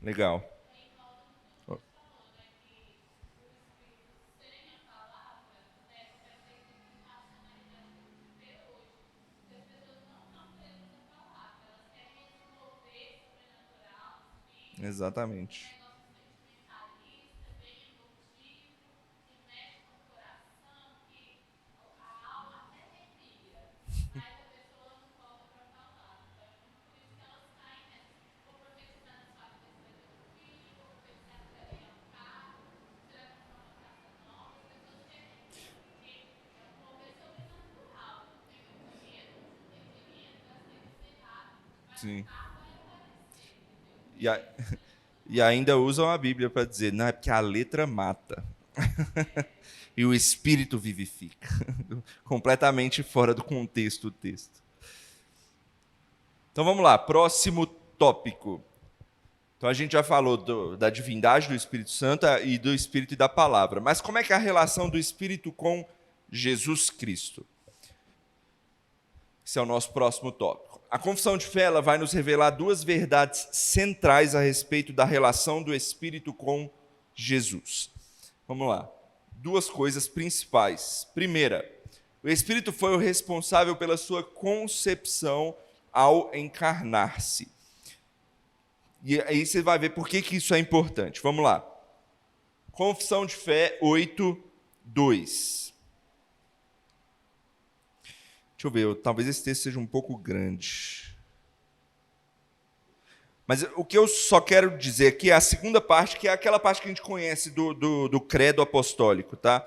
Legal. Aí volta no que o Lucas falou, né? Que o Espírito sem a palavra, né? Essa irracionalidade que a gente vê hoje. Porque as pessoas não estão presas à palavra, elas querem esse mover sobrenatural, espírito, um Exatamente. negócio sentimentalista, bem emotivo, que mexe com o coração, que a alma até arrepia, mas a pessoa não volta para a palavra. Então é muito por isso que elas caem nessa. Vou profetizar na sua vida, você vai ter um filho, vou profetizar que vai ganhar um carro, você vai comprar uma casa nova, as pessoas querem aquilo, porque é um mover sobrenatural. Não tem muito dinheiro, não tem dinheiro, gastei desse errado, mas Sim. o carro vai aparecer, entendeu? E, a- e ainda usam a Bíblia para dizer, não, é porque a letra mata. E o espírito vivifica. Completamente fora do contexto do texto. Então vamos lá, próximo tópico. Então a gente já falou da divindade do Espírito Santo e do Espírito e da palavra. Mas como é que é a relação do Espírito com Jesus Cristo? Esse é o nosso próximo tópico. A confissão de fé ela vai nos revelar duas verdades centrais a respeito da relação do Espírito com Jesus. Vamos lá. Duas coisas principais. Primeira, o Espírito foi o responsável pela sua concepção ao encarnar-se. E aí você vai ver por que isso é importante. Vamos lá. Confissão de Fé 8:2. Deixa eu ver, talvez esse texto seja um pouco grande. Mas o que eu só quero dizer aqui é a segunda parte, que é aquela parte que a gente conhece do credo apostólico, tá?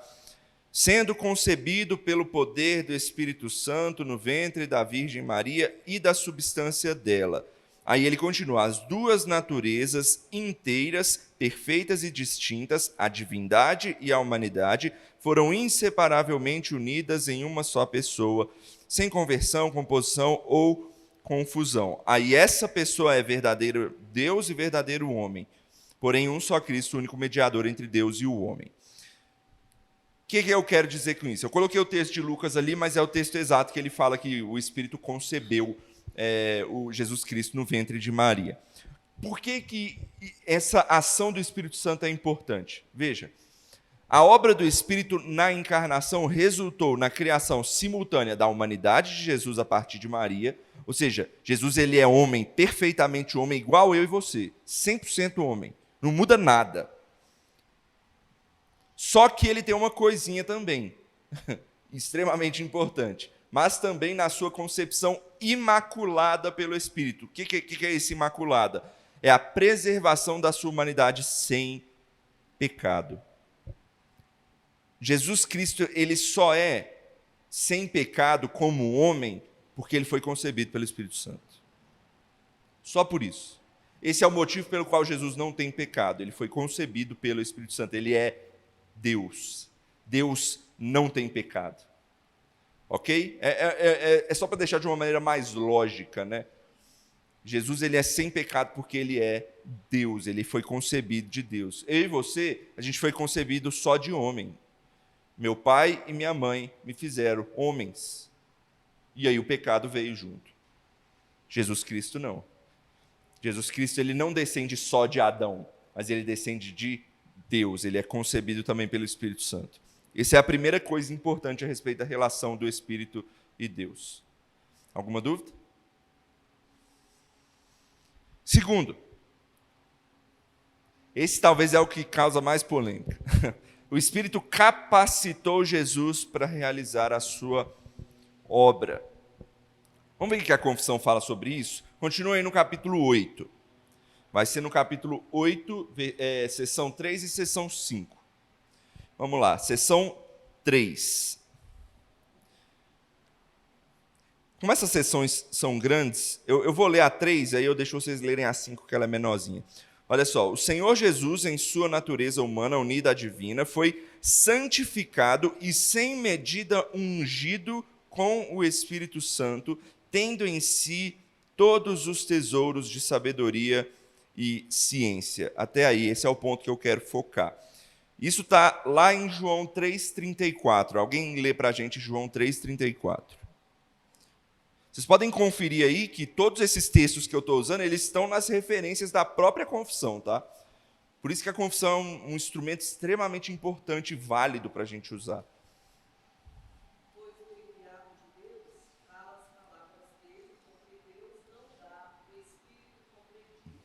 Sendo concebido pelo poder do Espírito Santo no ventre da Virgem Maria e da substância dela. Aí ele continua, as duas naturezas inteiras, perfeitas e distintas, a divindade e a humanidade, foram inseparavelmente unidas em uma só pessoa, sem conversão, composição ou confusão. Aí essa pessoa é verdadeiro Deus e verdadeiro homem, porém um só Cristo, único mediador entre Deus e o homem. O que eu quero dizer com isso? Eu coloquei o texto de Lucas ali, mas é o texto exato que ele fala que o Espírito concebeu o Jesus Cristo no ventre de Maria. Por que essa ação do Espírito Santo é importante? Veja, a obra do Espírito na encarnação resultou na criação simultânea da humanidade de Jesus a partir de Maria, ou seja, Jesus ele é homem, perfeitamente homem, igual eu e você, 100% homem, não muda nada. Só que ele tem uma coisinha também, extremamente importante, mas também na sua concepção imaculada pelo Espírito. O que é esse imaculada? É a preservação da sua humanidade sem pecado. Jesus Cristo, ele só é sem pecado como homem porque ele foi concebido pelo Espírito Santo. Só por isso. Esse é o motivo pelo qual Jesus não tem pecado. Ele foi concebido pelo Espírito Santo. Ele é Deus. Deus não tem pecado. Ok? É só para deixar de uma maneira mais lógica, né? Jesus ele é sem pecado porque ele é Deus. Ele foi concebido de Deus. Eu e você, a gente foi concebido só de homem. Meu pai e minha mãe me fizeram homens. E aí o pecado veio junto. Jesus Cristo não. Jesus Cristo ele não descende só de Adão, mas ele descende de Deus. Ele é concebido também pelo Espírito Santo. Essa é a primeira coisa importante a respeito da relação do Espírito e Deus. Alguma dúvida? Segundo, Esse talvez é o que causa mais polêmica. O Espírito capacitou Jesus para realizar a sua obra. Vamos ver o que a confissão fala sobre isso? Continua aí no capítulo 8. Vai ser no capítulo 8, seção 3 e seção 5. Vamos lá, seção 3. Como essas sessões são grandes, eu vou ler a 3, aí eu deixo vocês lerem a 5, que ela é menorzinha. Olha só, o Senhor Jesus, em sua natureza humana unida à divina, foi santificado e sem medida ungido com o Espírito Santo, tendo em si todos os tesouros de sabedoria e ciência. Até aí, esse é o ponto que eu quero focar. Isso está lá em João 3,34. Alguém lê para a gente João 3,34. Vocês podem conferir aí que todos esses textos que eu estou usando, eles estão nas referências da própria confissão, tá? Por isso que a confissão é um instrumento extremamente importante e válido para a gente usar. Pois o enviado de Deus fala as palavras dele, porque Deus não dá o Espírito compreendido.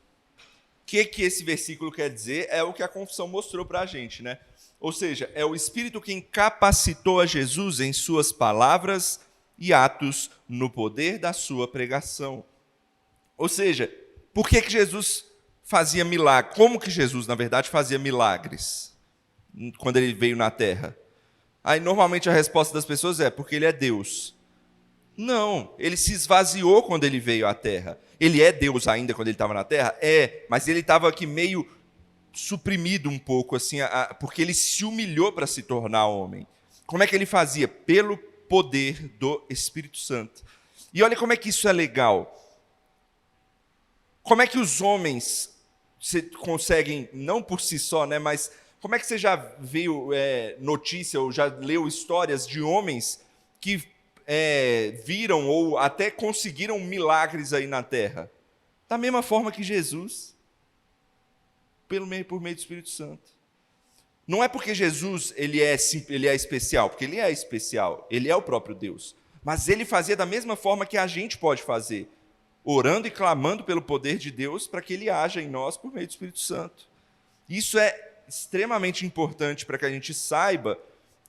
O que esse versículo quer dizer? É o que a confissão mostrou para a gente, né? Ou seja, é o Espírito quem capacitou a Jesus em suas palavras e atos no poder da sua pregação. Ou seja, por que Jesus fazia milagres? Como que Jesus, na verdade, fazia milagres quando ele veio na Terra? Aí, normalmente, a resposta das pessoas é porque ele é Deus. Não, ele se esvaziou quando ele veio à Terra. Ele é Deus ainda quando ele estava na Terra? É, mas ele estava aqui meio suprimido um pouco, assim, porque ele se humilhou para se tornar homem. Como é que ele fazia? Pelo poder do Espírito Santo. E olha como é que isso é legal. Como é que os homens conseguem, não por si só, né, mas como é que você já viu notícia ou já leu histórias de homens que viram ou até conseguiram milagres aí na Terra? Da mesma forma que Jesus, por meio do Espírito Santo. Não é porque Jesus ele é especial, porque ele é especial, ele é o próprio Deus. Mas ele fazia da mesma forma que a gente pode fazer, orando e clamando pelo poder de Deus para que ele haja em nós por meio do Espírito Santo. Isso é extremamente importante para que a gente saiba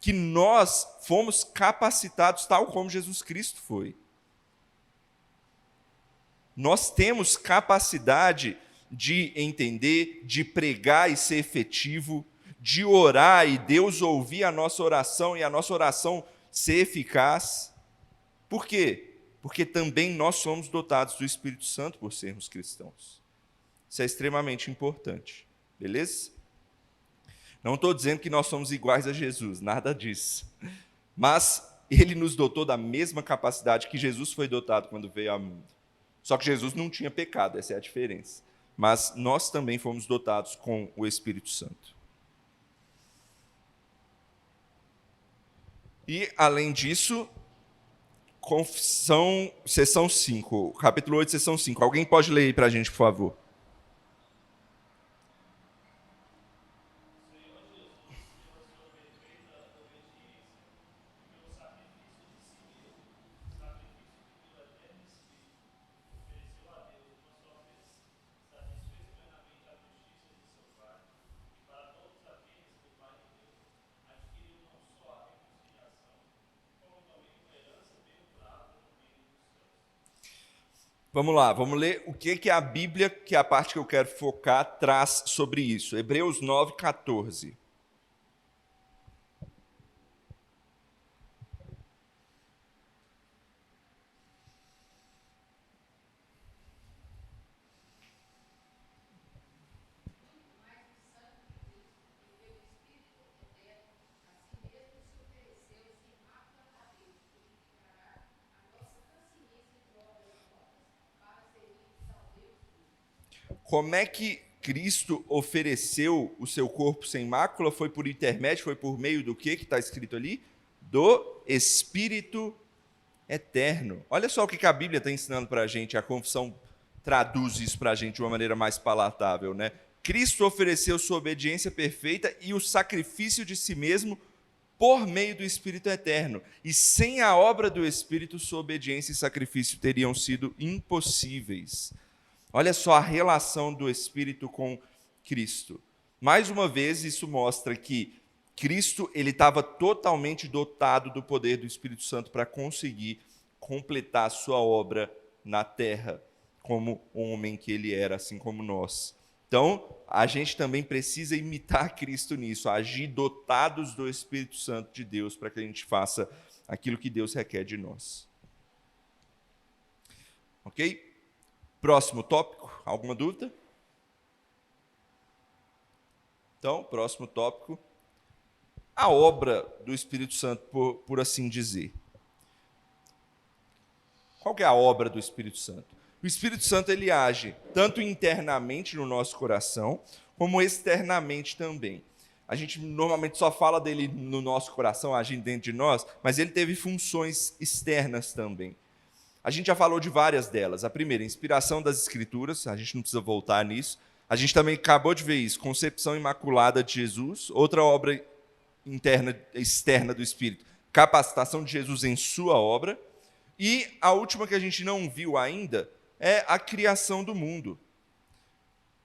que nós fomos capacitados tal como Jesus Cristo foi. Nós temos capacidade de entender, de pregar e ser efetivo, de orar e Deus ouvir a nossa oração e a nossa oração ser eficaz. Por quê? Porque também nós somos dotados do Espírito Santo por sermos cristãos. Isso é extremamente importante, beleza? Não estou dizendo que nós somos iguais a Jesus, nada disso. Mas ele nos dotou da mesma capacidade que Jesus foi dotado quando veio ao mundo. Só que Jesus não tinha pecado, essa é a diferença. Mas nós também fomos dotados com o Espírito Santo. E, além disso, confissão, seção 5, capítulo 8, seção 5. Alguém pode ler aí para a gente, por favor? Vamos lá, vamos ler o que a Bíblia, que é a parte que eu quero focar, traz sobre isso. Hebreus 9, 14. Como é que Cristo ofereceu o seu corpo sem mácula? Foi por intermédio, foi por meio do que está escrito ali? Do Espírito eterno. Olha só o que a Bíblia está ensinando para a gente, a confissão traduz isso para a gente de uma maneira mais palatável, né? Cristo ofereceu sua obediência perfeita e o sacrifício de si mesmo por meio do Espírito eterno. E sem a obra do Espírito, sua obediência e sacrifício teriam sido impossíveis. Olha só a relação do Espírito com Cristo. Mais uma vez, isso mostra que Cristo ele estava totalmente dotado do poder do Espírito Santo para conseguir completar a sua obra na terra, como homem que ele era, assim como nós. Então, a gente também precisa imitar Cristo nisso, agir dotados do Espírito Santo de Deus, para que a gente faça aquilo que Deus requer de nós. Ok? Próximo tópico, alguma dúvida? Então, próximo tópico, a obra do Espírito Santo, por assim dizer. Qual que é a obra do Espírito Santo? O Espírito Santo ele age tanto internamente no nosso coração, como externamente também. A gente normalmente só fala dele no nosso coração, agindo dentro de nós, mas ele teve funções externas também. A gente já falou de várias delas. A primeira, inspiração das Escrituras, a gente não precisa voltar nisso. A gente também acabou de ver isso, concepção imaculada de Jesus, outra obra externa do Espírito, capacitação de Jesus em sua obra. E a última que a gente não viu ainda é a criação do mundo.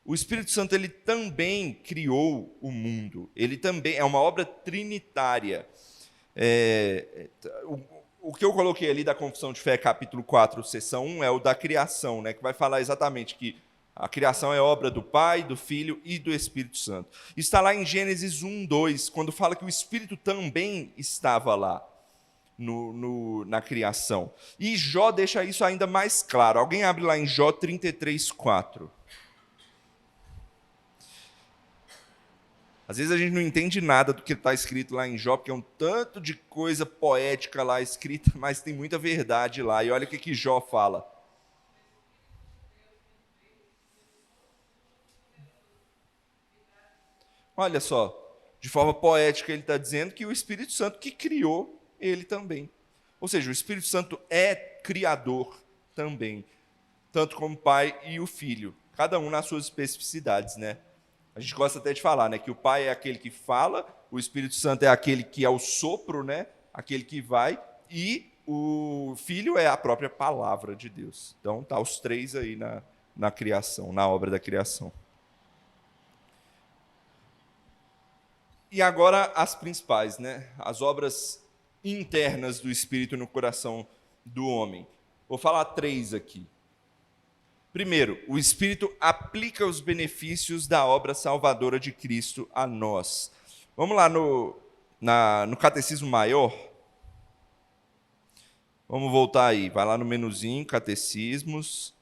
O Espírito Santo ele também criou o mundo. Ele também é uma obra trinitária. O que eu coloquei ali da Confissão de Fé, capítulo 4, seção 1, é o da criação, né, que vai falar exatamente que a criação é obra do Pai, do Filho e do Espírito Santo. Está lá em Gênesis 1, 2, quando fala que o Espírito também estava lá na criação. E Jó deixa isso ainda mais claro. Alguém abre lá em Jó 33, 4. Às vezes a gente não entende nada do que está escrito lá em Jó, porque é um tanto de coisa poética lá escrita, mas tem muita verdade lá. E olha o que Jó fala. Olha só, de forma poética ele está dizendo que o Espírito Santo que criou ele também. Ou seja, o Espírito Santo é criador também, tanto como o Pai e o Filho, cada um nas suas especificidades, né? A gente gosta até de falar, né, que o Pai é aquele que fala, o Espírito Santo é aquele que é o sopro, né, aquele que vai, e o Filho é a própria palavra de Deus. Então, tá os três aí na criação, na obra da criação. E agora as principais, né? As obras internas do Espírito no coração do homem. Vou falar 3 aqui. Primeiro, o Espírito aplica os benefícios da obra salvadora de Cristo a nós. Vamos lá no Catecismo Maior. Vamos voltar aí. Vai lá no menuzinho, Catecismos.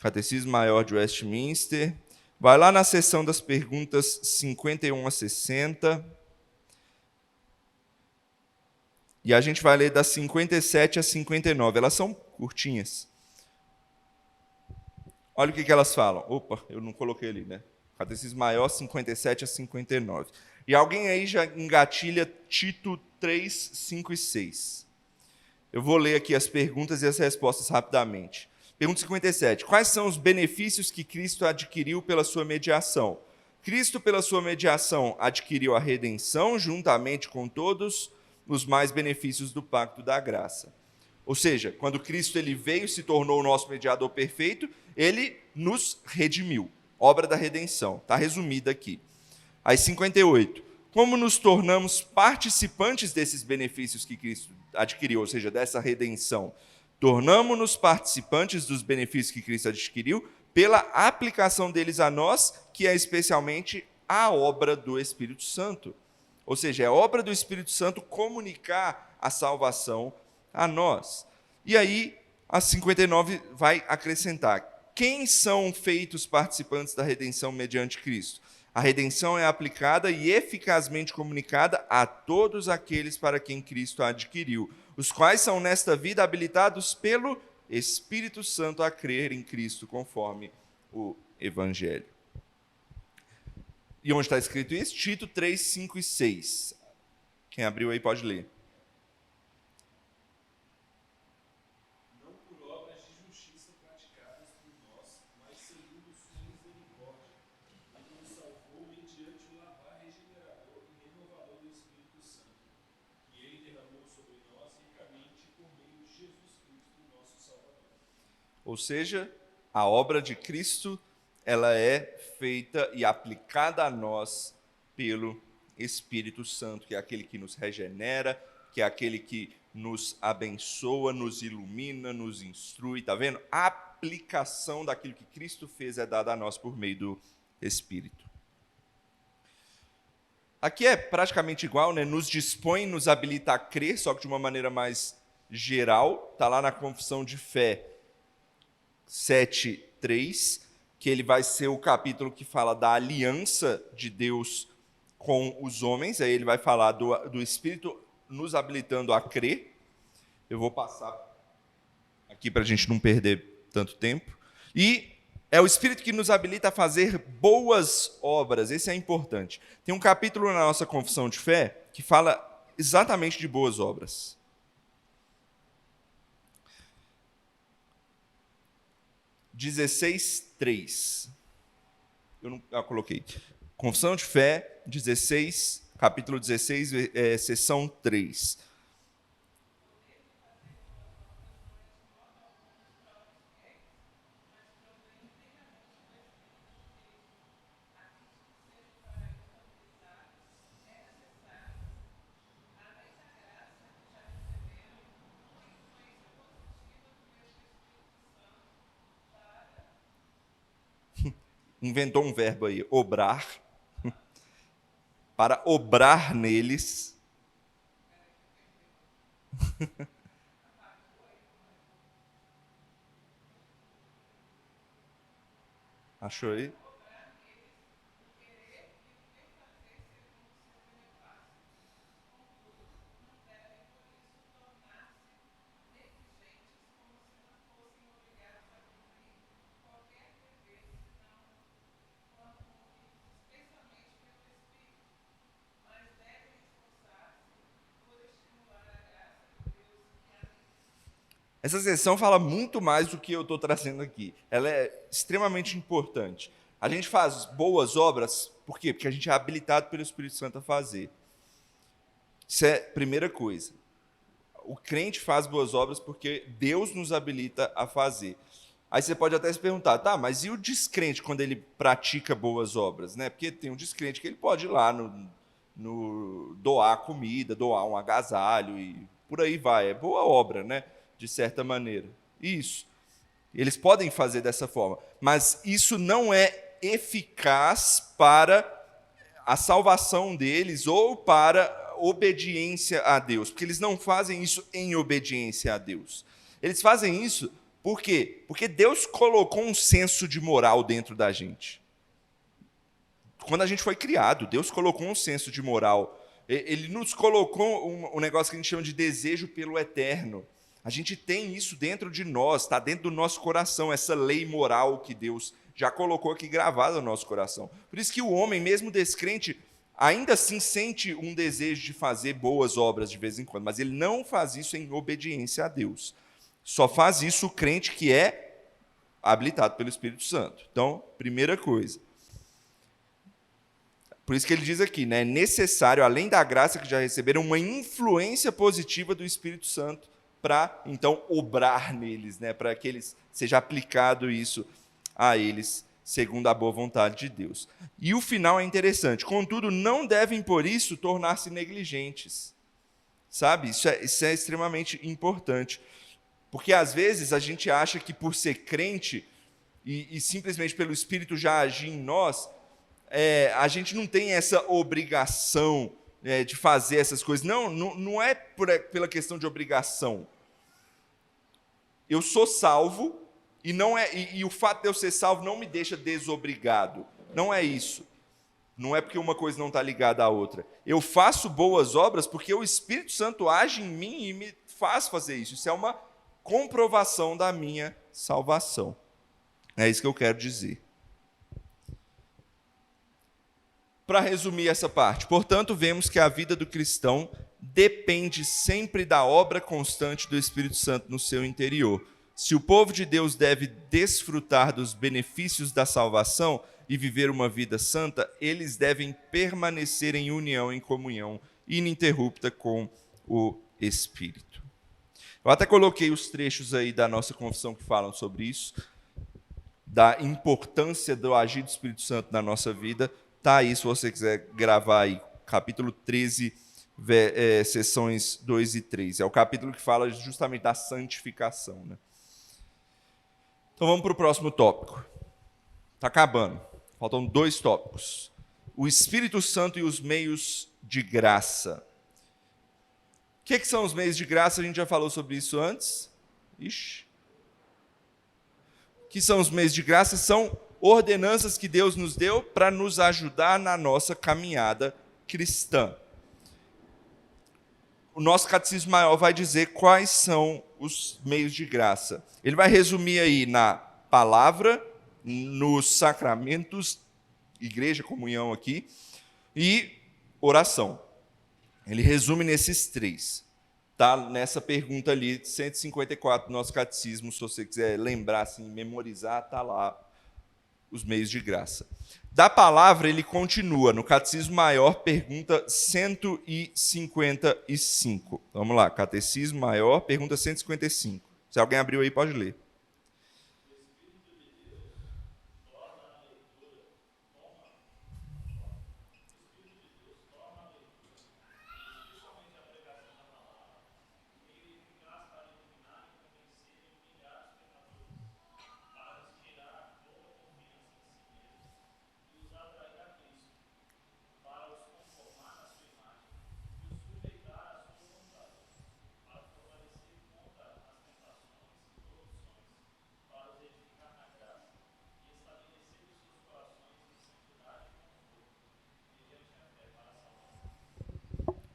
Catecismo Maior de Westminster. Vai lá na seção das perguntas 51 a 60. E a gente vai ler das 57 a 59. Elas são curtinhas. Olha o que elas falam. Opa, eu não coloquei ali, né? Catecismo Maior, 57 a 59. E alguém aí já engatilha Tito 3, 5 e 6. Eu vou ler aqui as perguntas e as respostas rapidamente. Pergunta 57. Quais são os benefícios que Cristo adquiriu pela sua mediação? Cristo, pela sua mediação, adquiriu a redenção juntamente com todos os mais benefícios do pacto da graça. Ou seja, quando Cristo ele veio e se tornou o nosso mediador perfeito, ele nos redimiu. Obra da redenção. Está resumida aqui. Aí 58. Como nos tornamos participantes desses benefícios que Cristo adquiriu, ou seja, dessa redenção? Tornamo-nos participantes dos benefícios que Cristo adquiriu pela aplicação deles a nós, que é especialmente a obra do Espírito Santo. Ou seja, é a obra do Espírito Santo comunicar a salvação a nós. E aí, a 59 vai acrescentar: quem são feitos participantes da redenção mediante Cristo? A redenção é aplicada e eficazmente comunicada a todos aqueles para quem Cristo a adquiriu, os quais são nesta vida habilitados pelo Espírito Santo a crer em Cristo conforme o Evangelho. E onde está escrito isso? Tito 3, 5 e 6. Quem abriu aí pode ler. Não por obras de justiça praticadas por nós, mas segundo sua misericórdia, ele nos salvou mediante o lavar regenerador e renovador do Espírito Santo, que ele derramou sobre nós ricamente por meio de Jesus Cristo, nosso Salvador. Ou seja, a obra de Cristo ela é feita e aplicada a nós pelo Espírito Santo, que é aquele que nos regenera, que é aquele que nos abençoa, nos ilumina, nos instrui, tá vendo? A aplicação daquilo que Cristo fez é dada a nós por meio do Espírito. Aqui é praticamente igual, né? Nos dispõe, nos habilita a crer, só que de uma maneira mais geral. Está lá na Confissão de Fé 7:3, que ele vai ser o capítulo que fala da aliança de Deus com os homens. Aí ele vai falar do Espírito nos habilitando a crer. Eu vou passar aqui para a gente não perder tanto tempo. E é o Espírito que nos habilita a fazer boas obras. Esse é importante. Tem um capítulo na nossa Confissão de Fé que fala exatamente de boas obras. (16:3). Eu coloquei. Confissão de Fé, 16, capítulo 16, seção 3. Inventou um verbo aí, obrar, para obrar neles. Achou aí? Essa sessão fala muito mais do que eu estou trazendo aqui. Ela é extremamente importante. A gente faz boas obras, por quê? Porque a gente é habilitado pelo Espírito Santo a fazer. Isso é a primeira coisa. O crente faz boas obras porque Deus nos habilita a fazer. Aí você pode até se perguntar, tá, mas e o descrente quando ele pratica boas obras? Né? Porque tem um descrente que ele pode ir lá no doar comida, doar um agasalho e por aí vai. É boa obra, né? De certa maneira. Isso. Eles podem fazer dessa forma, mas isso não é eficaz para a salvação deles ou para obediência a Deus, porque eles não fazem isso em obediência a Deus. Eles fazem isso por quê? Porque Deus colocou um senso de moral dentro da gente. Quando a gente foi criado, Deus colocou um senso de moral. Ele nos colocou um negócio que a gente chama de desejo pelo eterno. A gente tem isso dentro de nós, está dentro do nosso coração, essa lei moral que Deus já colocou aqui gravada no nosso coração. Por isso que o homem, mesmo descrente, ainda assim sente um desejo de fazer boas obras de vez em quando, mas ele não faz isso em obediência a Deus. Só faz isso o crente que é habilitado pelo Espírito Santo. Então, primeira coisa. Por isso que ele diz aqui, né, é necessário, além da graça que já receberam, uma influência positiva do Espírito Santo para, então, obrar neles, né, para que eles seja aplicado isso a eles, segundo a boa vontade de Deus. E o final é interessante. Contudo, não devem, por isso, tornar-se negligentes. Sabe? Isso é extremamente importante. Porque, às vezes, a gente acha que, por ser crente e simplesmente pelo Espírito já agir em nós, a gente não tem essa obrigação de fazer essas coisas. Não é pela questão de obrigação. Eu sou salvo e o fato de eu ser salvo não me deixa desobrigado. Não é isso. Não é porque uma coisa não está ligada à outra. Eu faço boas obras porque o Espírito Santo age em mim e me faz fazer isso. Isso é uma comprovação da minha salvação. É isso que eu quero dizer. Para resumir essa parte, portanto, vemos que a vida do cristão depende sempre da obra constante do Espírito Santo no seu interior. Se o povo de Deus deve desfrutar dos benefícios da salvação e viver uma vida santa, eles devem permanecer em união, em comunhão ininterrupta com o Espírito. Eu até coloquei os trechos aí da nossa confissão que falam sobre isso. da importância do agir do Espírito Santo na nossa vida, está aí, se você quiser gravar aí, capítulo 13, sessões 2 e 3. É o capítulo que fala justamente da santificação, né? Então vamos para o próximo tópico. Está acabando. Faltam 2 tópicos. O Espírito Santo e os meios de graça. O que são os meios de graça? A gente já falou sobre isso antes. O que são os meios de graça? São ordenanças que Deus nos deu para nos ajudar na nossa caminhada cristã. O nosso catecismo maior vai dizer quais são os meios de graça. Ele vai resumir aí na palavra, nos sacramentos, igreja, comunhão aqui, e oração. Ele resume nesses 3. Está nessa pergunta ali, 154 do nosso catecismo, se você quiser lembrar, assim, memorizar, está lá os meios de graça. Da palavra, ele continua, no Catecismo Maior, pergunta 155. Vamos lá, Catecismo Maior, pergunta 155. Se alguém abriu aí, pode ler.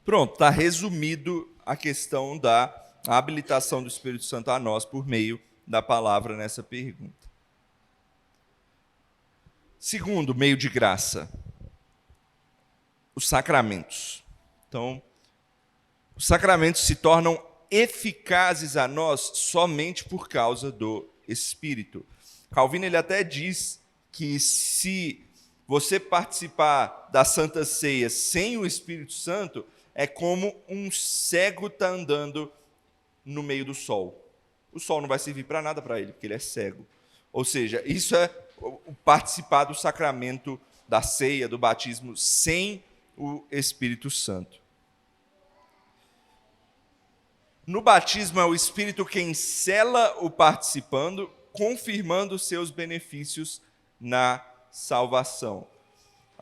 Pronto, está resumido a questão da habilitação do Espírito Santo a nós por meio da palavra nessa pergunta. Segundo meio de graça, os sacramentos. Então, os sacramentos se tornam eficazes a nós somente por causa do Espírito. Calvino ele até diz que se você participar da Santa Ceia sem o Espírito Santo, é como um cego está andando no meio do sol. O sol não vai servir para nada para ele, porque ele é cego. Ou seja, isso é o participar do sacramento da ceia, do batismo, sem o Espírito Santo. No batismo é o Espírito quem sela o participando, confirmando os seus benefícios na salvação.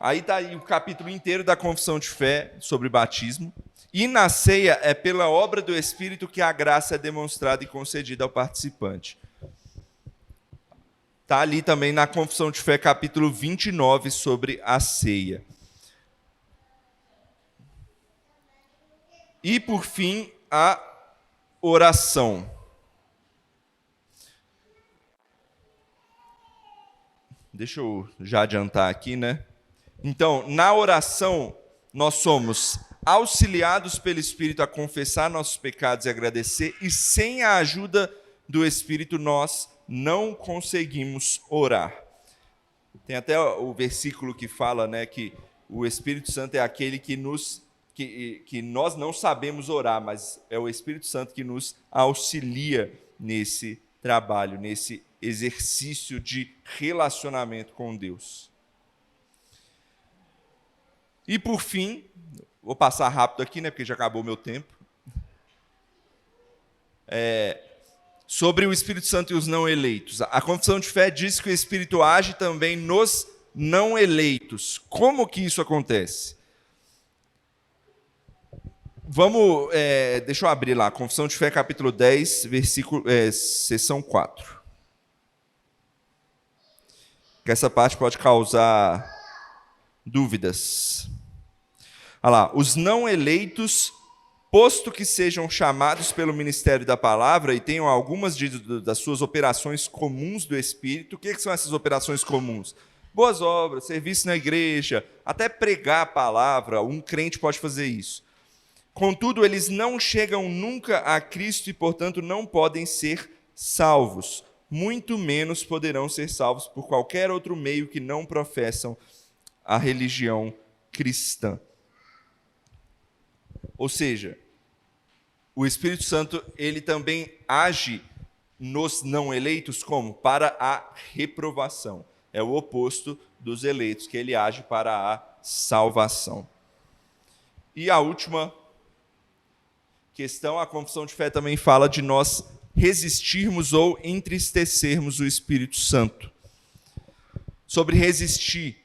Aí está aí o capítulo inteiro da confissão de fé sobre batismo. E na ceia é pela obra do Espírito que a graça é demonstrada e concedida ao participante. Está ali também na confissão de fé, capítulo 29, sobre a ceia. E, por fim, a oração. Deixa eu já adiantar aqui, né? Então, na oração, nós somos auxiliados pelo Espírito a confessar nossos pecados e agradecer, e sem a ajuda do Espírito nós não conseguimos orar. Tem até o versículo que fala, né, que o Espírito Santo é aquele que nós não sabemos orar, mas é o Espírito Santo que nos auxilia nesse trabalho, nesse exercício de relacionamento com Deus. E por fim, vou passar rápido aqui, né, porque já acabou o meu tempo. Sobre o Espírito Santo e os não eleitos. A confissão de fé diz que o Espírito age também nos não eleitos. Como que isso acontece? Deixa eu abrir lá, confissão de fé, capítulo 10, seção 4. Que essa parte pode causar dúvidas. Olha lá, os não eleitos, posto que sejam chamados pelo ministério da palavra e tenham algumas das suas operações comuns do Espírito. O que são essas operações comuns? Boas obras, serviço na igreja, até pregar a palavra, um crente pode fazer isso. Contudo, eles não chegam nunca a Cristo e, portanto, não podem ser salvos. Muito menos poderão ser salvos por qualquer outro meio que não professam a religião cristã. Ou seja, o Espírito Santo ele também age nos não eleitos como? Para a reprovação. É o oposto dos eleitos, que ele age para a salvação. E a última questão, a confissão de fé também fala de nós resistirmos ou entristecermos o Espírito Santo. Sobre resistir,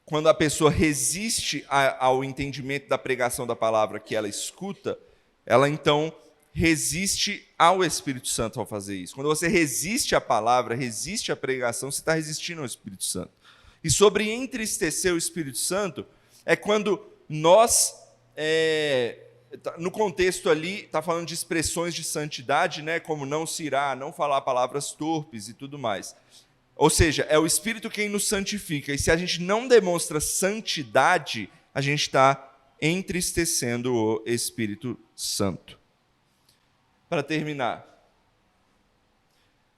quando a pessoa resiste ao entendimento da pregação da palavra que ela escuta, ela então resiste ao Espírito Santo ao fazer isso. Quando você resiste à palavra, resiste à pregação, você está resistindo ao Espírito Santo. E sobre entristecer o Espírito Santo, é quando nós, no contexto ali, está falando de expressões de santidade, né, como não se irá, não falar palavras torpes e tudo mais. Ou seja, é o Espírito quem nos santifica. E se a gente não demonstra santidade, a gente está entristecendo o Espírito Santo. Para terminar.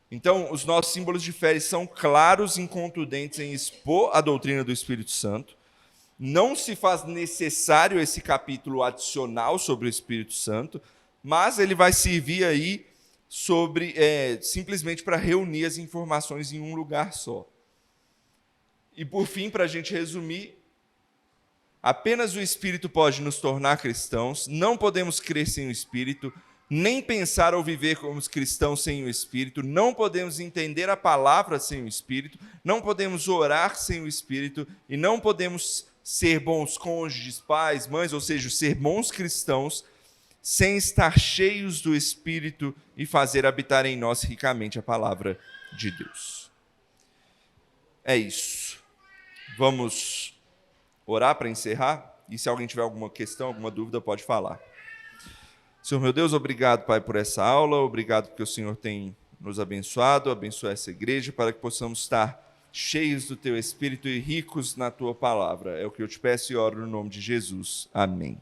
Então, os nossos símbolos de fé são claros e contundentes em expor a doutrina do Espírito Santo. Não se faz necessário esse capítulo adicional sobre o Espírito Santo, mas ele vai servir aí simplesmente para reunir as informações em um lugar só. E por fim, para a gente resumir, apenas o Espírito pode nos tornar cristãos, não podemos crer sem o Espírito, nem pensar ou viver como cristãos sem o Espírito, não podemos entender a palavra sem o Espírito, não podemos orar sem o Espírito e não podemos ser bons cônjuges, pais, mães, ou seja, ser bons cristãos sem estar cheios do Espírito e fazer habitar em nós ricamente a palavra de Deus. É isso. Vamos orar para encerrar? E se alguém tiver alguma questão, alguma dúvida, pode falar. Senhor meu Deus, obrigado, Pai, por essa aula, obrigado porque o Senhor tem nos abençoado, abençoa essa igreja, para que possamos estar cheios do Teu Espírito e ricos na Tua palavra. É o que eu te peço e oro no nome de Jesus. Amém.